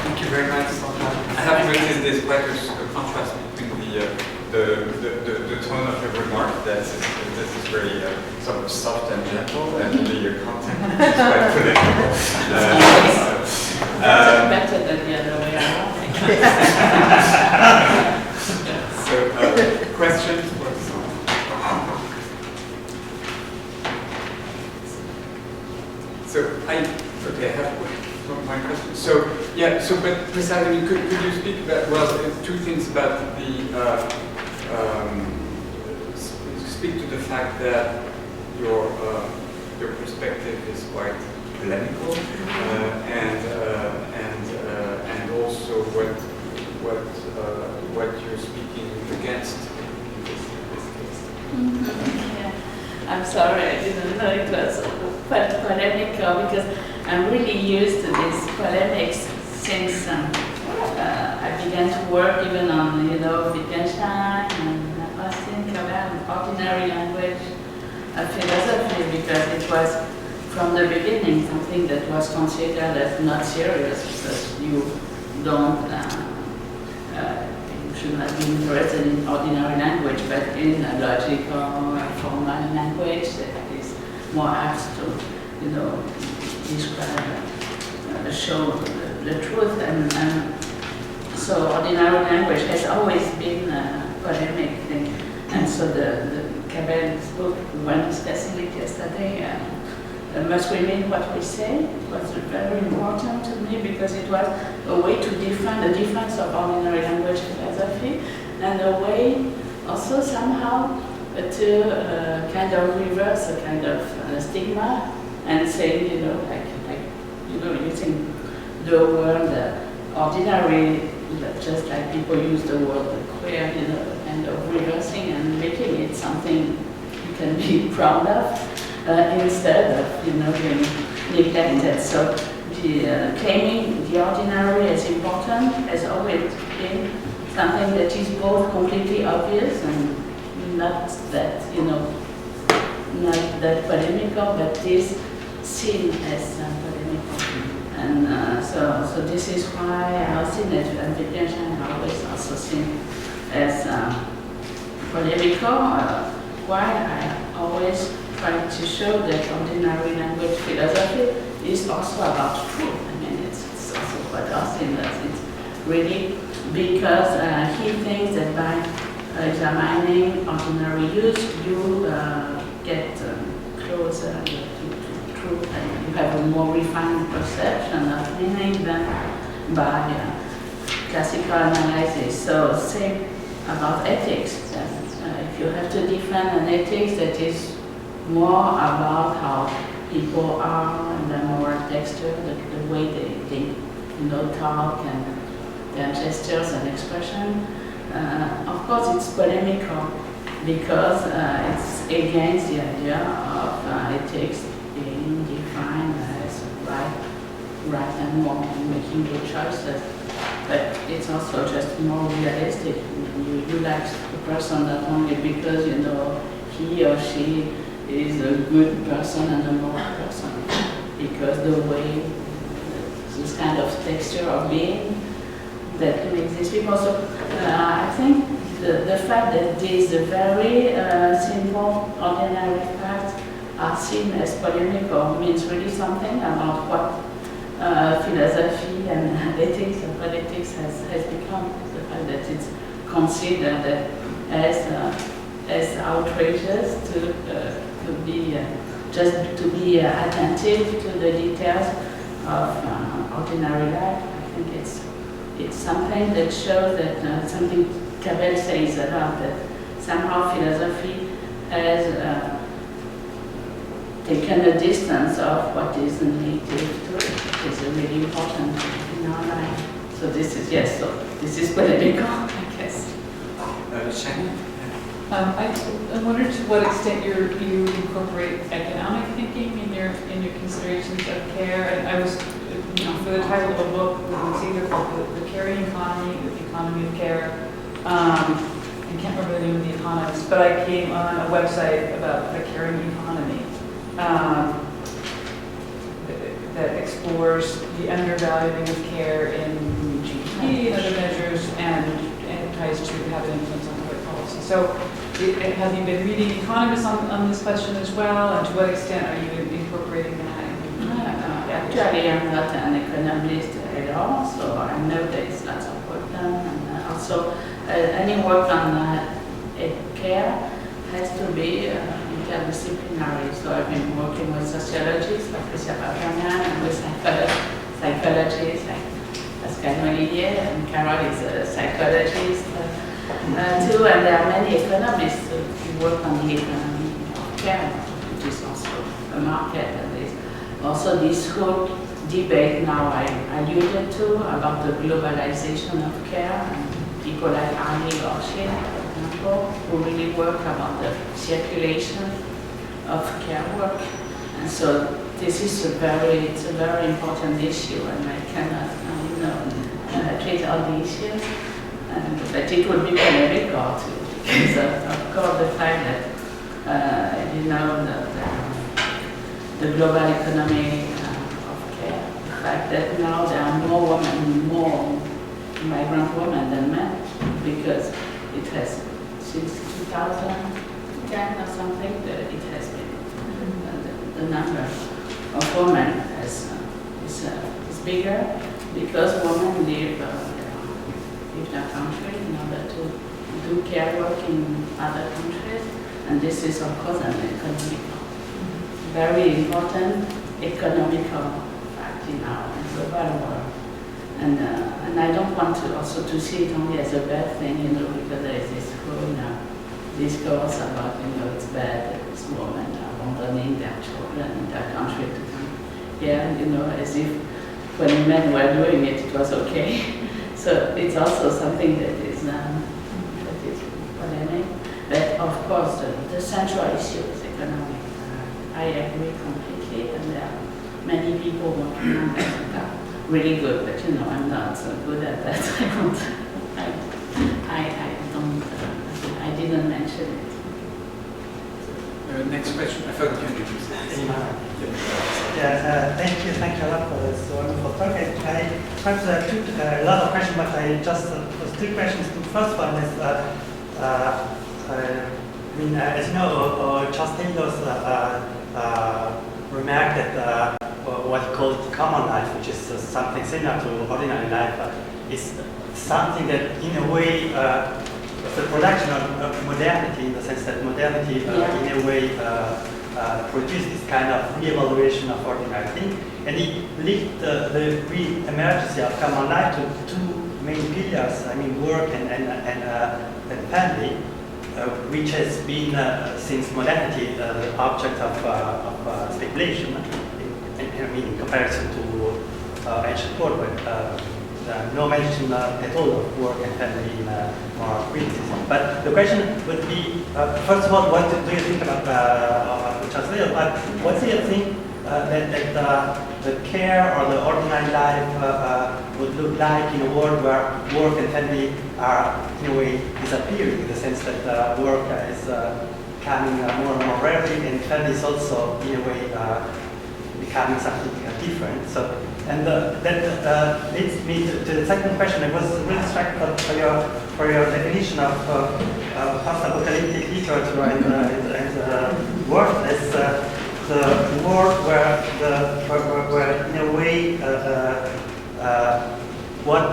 Thank you very much, Sandra. I have noticed this quite a contrast between the tone of your remark, that this is very sort of soft and gentle, and the content is quite political. Better than the other way around. So, questions for Sandra? my question. So yeah, so but precisely, could you speak about, well, two things about speak to the fact that your perspective is quite polemical, and also what you're speaking against in this case. Mm-hmm. Yeah. I'm sorry, I didn't know it was quite polemical because I'm really used to these polemics since I began to work even on, Wittgenstein and Austin, Cavell, ordinary language philosophy, because it was from the beginning something that was considered as not serious because you don't, you should not be interested in ordinary language, but in a logical, formal language that is more apt to, describe, show the truth, and so ordinary language has always been a polemic thing, and so the Cavell's book we were discussing it yesterday. Must we mean what we say? It was very important to me because it was a way to define the difference of ordinary language philosophy and a way also somehow to kind of reverse a kind of stigma and say, using the word ordinary, just like people use the word queer, kind of reversing and making it something you can be proud of. Instead of being neglected. So claiming the ordinary as important has always been something that is both completely obvious and not that not that polemical, but is seen as polemical. And so this is why Austin and Wittgenstein are always also seen as polemical. Why I always trying to show that ordinary language philosophy is also about truth. I mean, it's also what Austin does. It's really because he thinks that by examining ordinary use, you get closer to truth and you have a more refined perception of meaning than by classical analysis. So same about ethics. If you have to defend an ethics that is more about how people are and the moral texture, the way they talk and their gestures and expression. Of course, it's polemical because it's against the idea of ethics being defined as right and wrong and making good choices. But it's also just more realistic. You like the person not only because he or she is a good person and a moral person, because the way, this kind of texture of being that makes these people. So I think the fact that these very simple, ordinary facts are seen as polemical means really something about what philosophy and ethics and politics has become. The fact that it's considered as outrageous to be attentive to the details of ordinary life. I think it's something that shows that something Cavell says a lot, that somehow philosophy has taken a distance of what is native to it, which is really important in our life. So this is political, I guess. Shannon? I wondered to what extent you incorporate economic thinking in your considerations of care. And I was, for the title of a book, it was either called The Caring Economy, or The Economy of Care. I can't remember the name of the economist, but I came on a website about the caring economy that explores the undervaluing of care in GDP and other measures, and it tries to have an influence on public policy. So have you been reading economists on this question as well, and to what extent are you incorporating that? Actually, I'm not an economist at all, so I know there's lots of work done, and also any work on care has to be interdisciplinary. So I've been working with sociologists, Patricia Paperman, and with psychologists like Sandra Laugier, and Carol is a psychologist too, and there are many economists who work on the economy of care, which is also a market. And there's also this whole debate now I alluded to about the globalization of care, and people like Arnie Lorshin, for example, who really work about the circulation of care work. And so this is it's a very important issue, and I cannot treat all the issues, but it would be polemical too, because of course the fact that the global economy of care, the fact that now there are more migrant women than men, because it has since 2010 or something, it has been the number of women is bigger, because women leave their country in order to do care work in other countries, and this is of course an economical, very important economical fact in our global world. And I don't want to also to see it only as a bad thing, because there is this whole discourse about, it's bad that these women are abandoning their children in their country to come here, as if when men were doing it, it was okay. So it's also something that is polemic. But of course, the central issue is economic. I agree completely, and there are many people working on that that are really good, but I'm not so good at that. I didn't mention it. Next question. I forgot your name. Thank you a lot for this wonderful talk. I tried to put a lot of questions, but I just was two questions. The first one is, as you know, Charles Taylor's remark that what he called common life, which is something similar to ordinary life, is something that, in a way, the production of modernity, in the sense that modernity, in a way, produced this kind of re-evaluation of ordinary things, and he linked the re-emergence of common life to two main pillars, work and family, which has been, since modernity, the object of speculation, in comparison to ancient world, but no mention at all of work and family in moral criticism. But the question would be, first of all, what do you think about Charles Taylor? What do you think that the care or the ordinary life would look like in a world where work and family are, in a way, disappearing, in the sense that work is becoming more and more rarely, and family is also, in a way, becoming something different. So, and that leads me to the second question. I was really struck for your definition of post-apocalyptic literature and work as the world where in a way what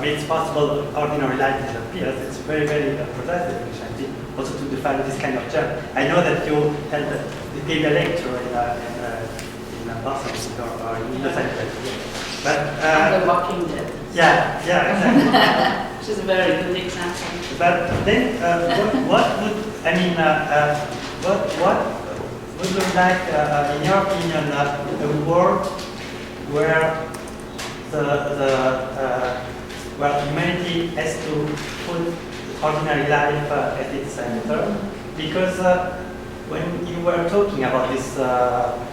makes possible ordinary life disappears. It's very, very possessive, which I think also to define this kind of term. I know that you gave a lecture in Boston or in Los Angeles, but The Walking Dead. Yeah, exactly. Which is a very good example. But then, what would look like, in your opinion, a world where where humanity has to put ordinary life at its center? Because when you were talking about this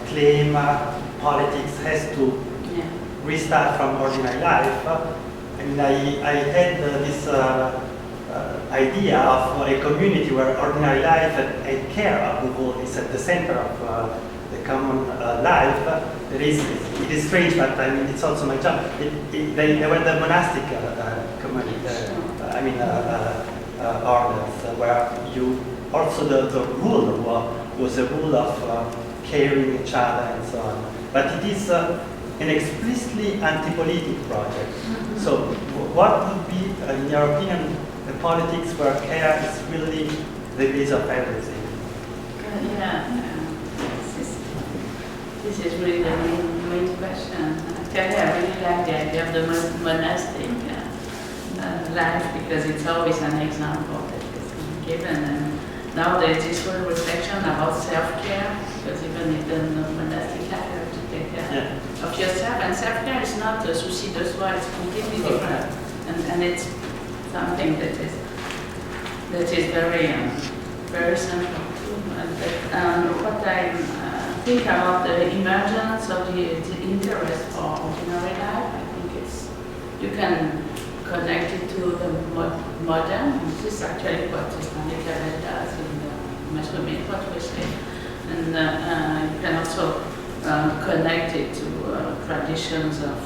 claim, politics has to restart from ordinary life. I had this idea of a community where ordinary life and care above all is at the center of the common life. It is strange, but it's also my job. They were the monastic community, orders, where you also the rule was a rule of caring each other and so on. But it is an explicitly anti-politic project. So what would be, in your opinion, the politics where care is really the base of everything? This is really the main great question. Actually, I really like the idea of the monastic life because it's always an example that is given. And now there's this whole reflection about self-care, because even in the monastic life, you have to take care of yourself. And self-care is not a souci de soi; it's completely different, and it's something that is very very simple too. And what I think about the emergence of the interest for ordinary life, I think you can connect it to the modern. This is actually what Cavell does in the Maison portrait, and you can also connect it to traditions of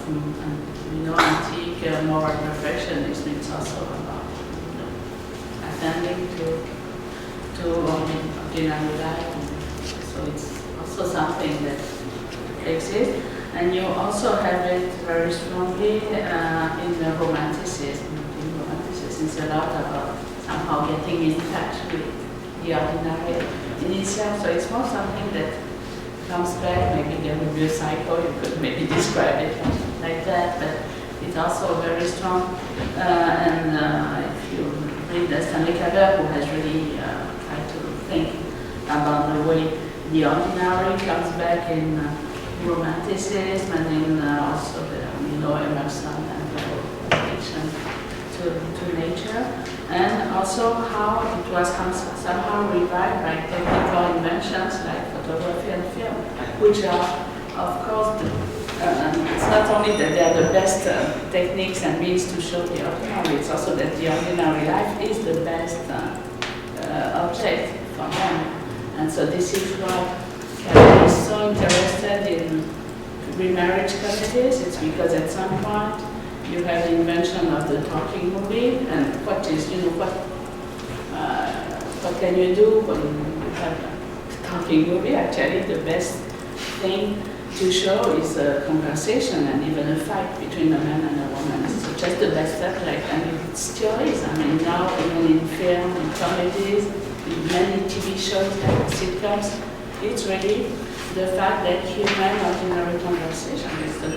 antique moral perfectionism. It's also about attending to ordinary life. So it's also something that exists. And you also have it very strongly in the romanticism. In romanticism, it's a lot about somehow getting in touch with the ordinary in itself. So it's more something that comes back. Maybe there will be a cycle, you could maybe describe it like that, but it's also very strong. If you read Sandra Laugier, who has really tried to think about the way the ordinary comes back in romanticism and in also the Emerson and the connection to nature, and also how it was somehow revived by technical inventions like photography and film, which are, of course, it's not only that they are the best techniques and means to show the ordinary, it's also that the ordinary life is the best object for them. And so this is what Cavell is so interested in remarriage committees. It's because at some point you have the invention of the talking movie, and what can you do when you have a talking movie? Actually, the best thing to show is a conversation and even a fight between a man and a woman. It's just the best subject, and it still is. I mean, now even in film, in comedies, in many TV shows like sitcoms, it's really the fact that human ordinary conversation is the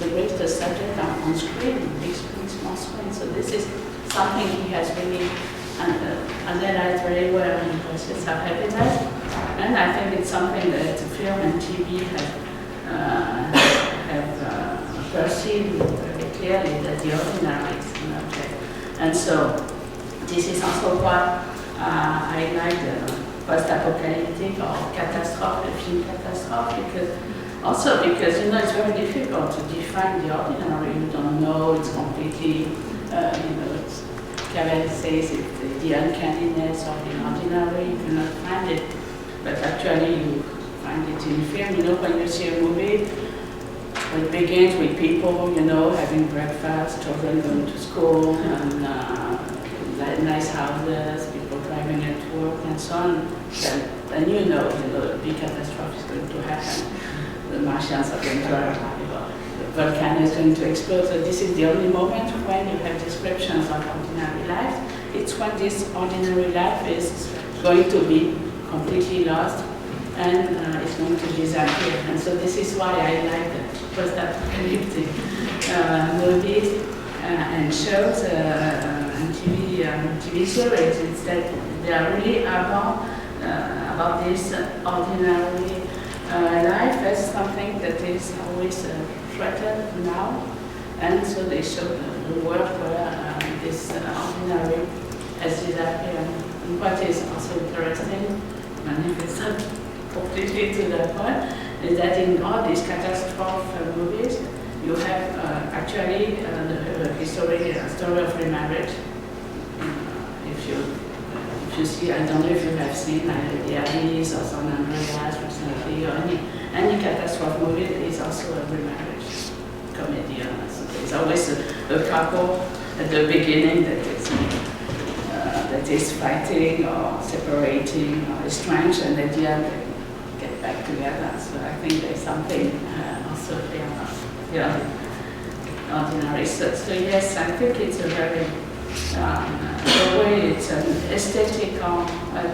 greatest subject on screen, big screen, small screen. So this is something he has really analyzed very well in Pursuits of Happiness. And I think it's something that film and TV have perceived very clearly, that the ordinary is an object. And so this is also what I like the post-apocalyptic or catastrophe, the film catastrophe, because it's very difficult to define the ordinary. You don't know, it's completely, Cavell says it's the uncanniness of the ordinary, you cannot find it, but actually you find it in film. When you see a movie, it begins with people, having breakfast, children going to school, and nice houses, people driving at work, and so on. And the big catastrophe is going to happen. The Martians are going to arrive, the volcano is going to explode. So this is the only moment when you have descriptions of ordinary life. It's when this ordinary life is going to be completely lost and it's going to disappear. And so this is why I like the post-apocalyptic movies and shows and TV series. It's that they are really about this ordinary life as something that is always threatened now. And so they show the world where this ordinary has disappeared. And what is also interesting, and if it's not completely to that point, is that in all these catastrophe movies, you have actually the story of remarriage. If you see, I don't know if you have seen the Alice or San Andreas recently, or any catastrophe movie is also a remarriage comedy. So there's always a couple at the beginning that is fighting or separating or estranged, and at the end they get back together. So I think there's something also there, ordinary. So yes, I think it's a very the way it's an aesthetical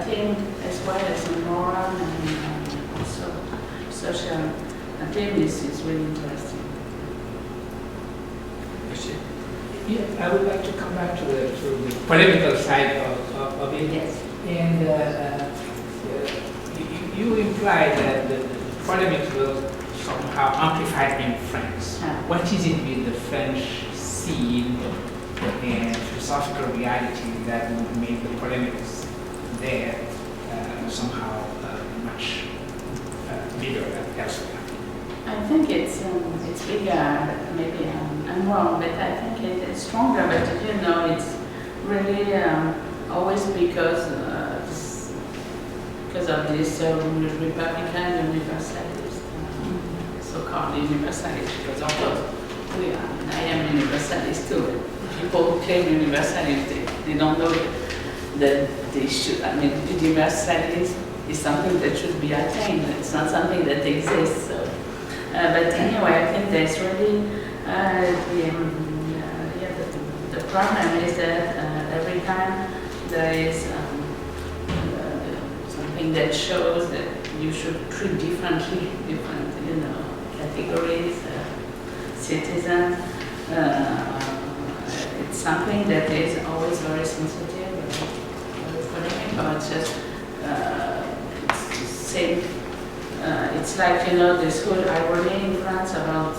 theme as well as a moral and also social feminist is really interesting. Yeah, I would like to come back to the polemical side of it. Yes. And you imply that the polemics will somehow amplified in France. What is it with the French scene and philosophical reality that would make the polemics there somehow much bigger than elsewhere? I think it's bigger, maybe I'm wrong, but I think it's stronger, but you know, it's really always because of this Republican universalist, so-called universalist, because of course I am universalist too. People claim universalist, they don't know that they should, I mean, universalist is something that should be attained, it's not something that exists. So. But anyway, I think there's really, the problem is that every time there is something that shows that you should treat differently, different, categories, citizens, it's something that is always very sensitive, very polemical. It's just, it's the same. It's like, this whole irony in France about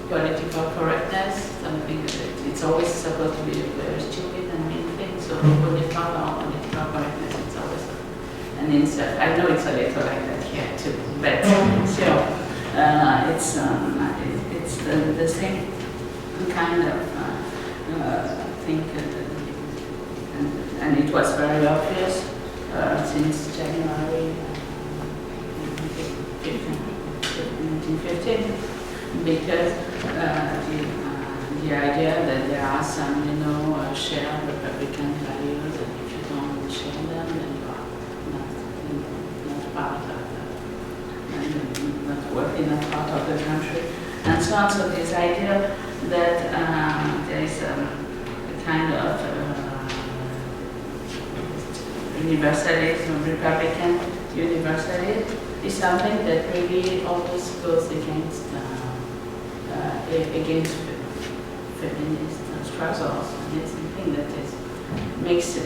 political correctness, something that it's always supposed to be a very stupid and mean thing. So when you talk about political correctness, it's always an insult. I know it's a little like that here too, but still, it's the same kind of thing, and it was very obvious since January 1915, because the idea that there are some, shared Republican values, and if you don't share them, then you are not part of not working, not part of the country, and so on. So this idea that there is a kind of universalism, Republican universalism, is something that really always goes against feminist struggles, and it's something that makes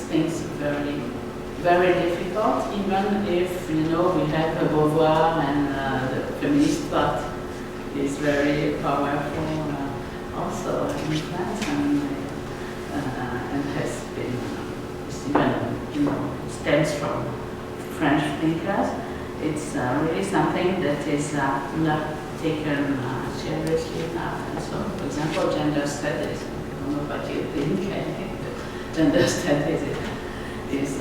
things very, very difficult. Even if we have a Beauvoir and the feminist thought is very powerful also in France, and has been even stems from French thinkers. It's really something that is not taken seriously now. And so, for example, gender studies, I don't know what you think, I think that gender studies is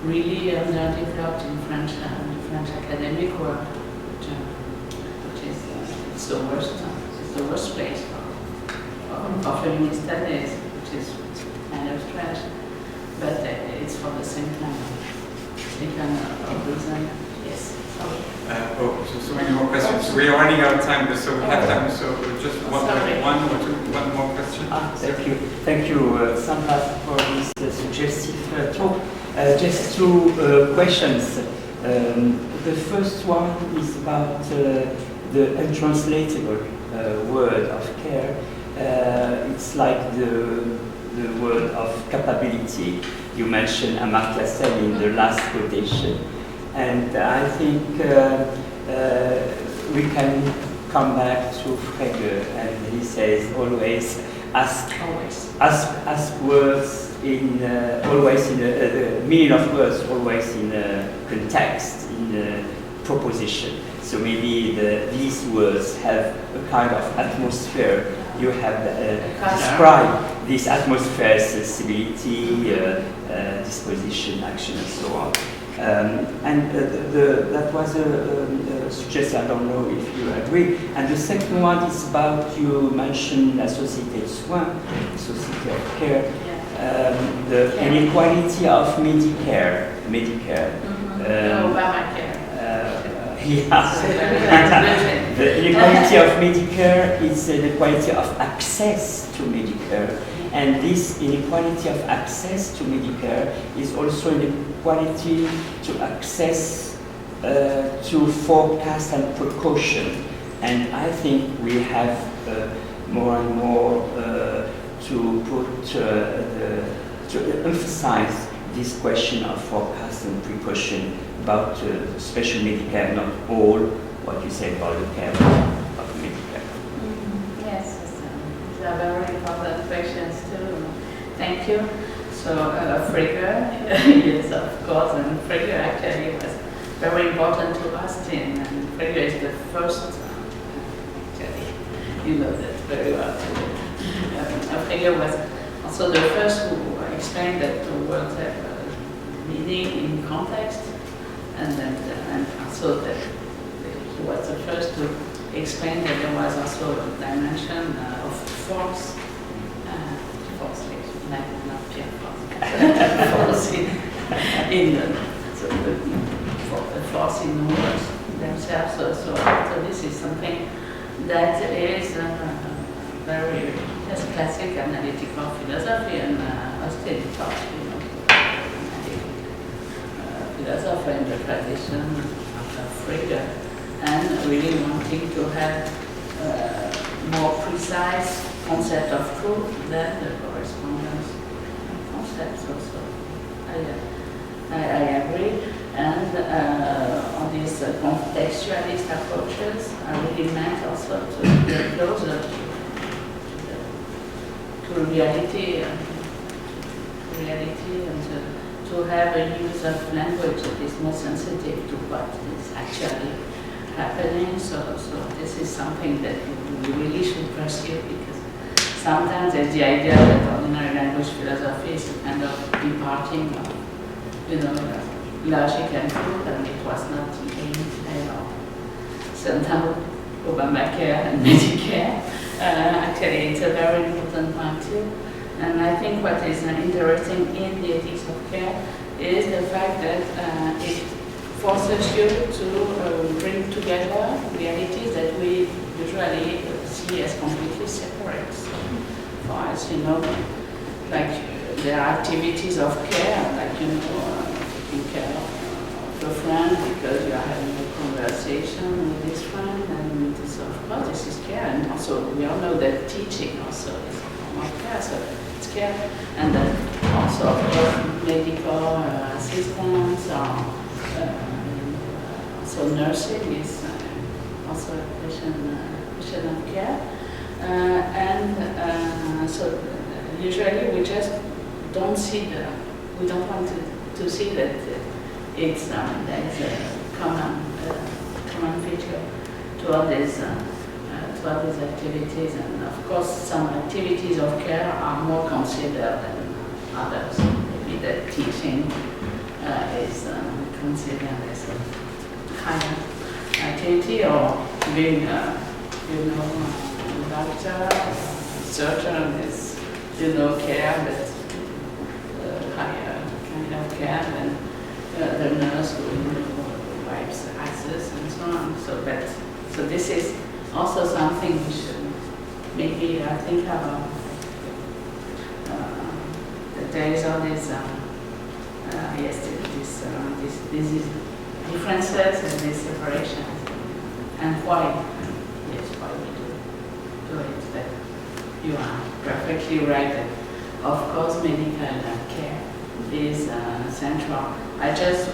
really underdeveloped in French academic work, which is it's the worst place for feminist studies, which is kind of strange, but it's for the same kind of reason. Yes. So many more questions. We are running out of time, so we have time. So just one more question. Thank you, Sandra, for this suggestive talk. Just two questions. The first one is about the untranslatable word of care. It's like the word of capability. You mentioned Amartya Sen in the last quotation. And I think we can come back to Frege, and he says always ask words in always in the meaning of words always in a context, in a proposition. So maybe these words have a kind of atmosphere. You have described this atmosphere, sensibility, disposition, action, and so on. That was a suggestion, I don't know if you agree. And the second one is about, you mentioned la société de soins, society of care, the inequality of Medicare. Obamacare. The inequality of Medicare is the inequality of access to Medicare. And this inequality of access to Medicare is also inequality to access to forecast and precaution. And I think we have more and more to put to emphasize this question of forecast and precaution about special medical, not all what you say about the care of medical. Yes, these are very important questions too. Thank you. So Frege, yes, of course, and Frege actually was very important to us. And Frege is the first, actually, you know that very well. Frege was also the first who explained that the words have meaning in context, and also that he was the first to explain that there was also a dimension of force, not Pierre Force, force in the force in words themselves. So this is something that is very classic analytical philosophy and hostility philosopher in the tradition of Frege, and really wanting to have more precise concept of truth than the correspondence concepts also. I agree. And on these contextualist approaches, I really meant also to get closer to reality and to have a use of language that is more sensitive to what is actually happening. So this is something that we really should pursue, because sometimes there's the idea that ordinary language philosophy is kind of departing of, logic and truth, and it was not aimed at all. So now, Obamacare and Medicare, actually it's a very important point too. And I think what is interesting in the ethics of care is the fact that it forces you to bring together realities that we usually see as completely separate. So for us, like there are activities of care, like taking care of a friend because you are having a conversation with this friend, and this, of course, this is care. And also, we all know that teaching also is a form of care, so it's care. And then also, of course, medical assistance or so nursing is also a question of care. So usually we just don't see we don't want to see that it's there is a common feature to all these activities, and of course some activities of care are more considered than others. Maybe that teaching is considered as a higher activity, or being doctor, surgeon is care, but higher kind of care than the nurse who wipes asses and so on. So this is also something we should maybe think about. That there is all this these differences and these separations, and why we do it. But you are perfectly right that, of course, medical care is central. I just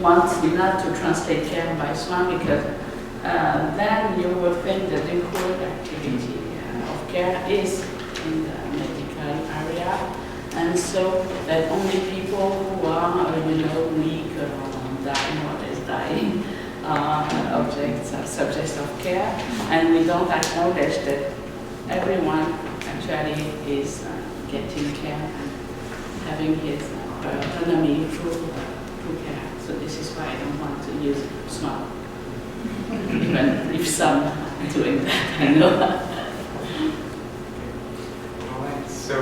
want not to translate care by swan, because then you will think that the whole activity of care is in the medical area, and so that only people who are weak or dying or is dying are subjects of care, and we don't acknowledge that everyone actually is getting care and having his autonomy through care. So this is why I don't want to use swan, even if some are doing that, I know. All right, so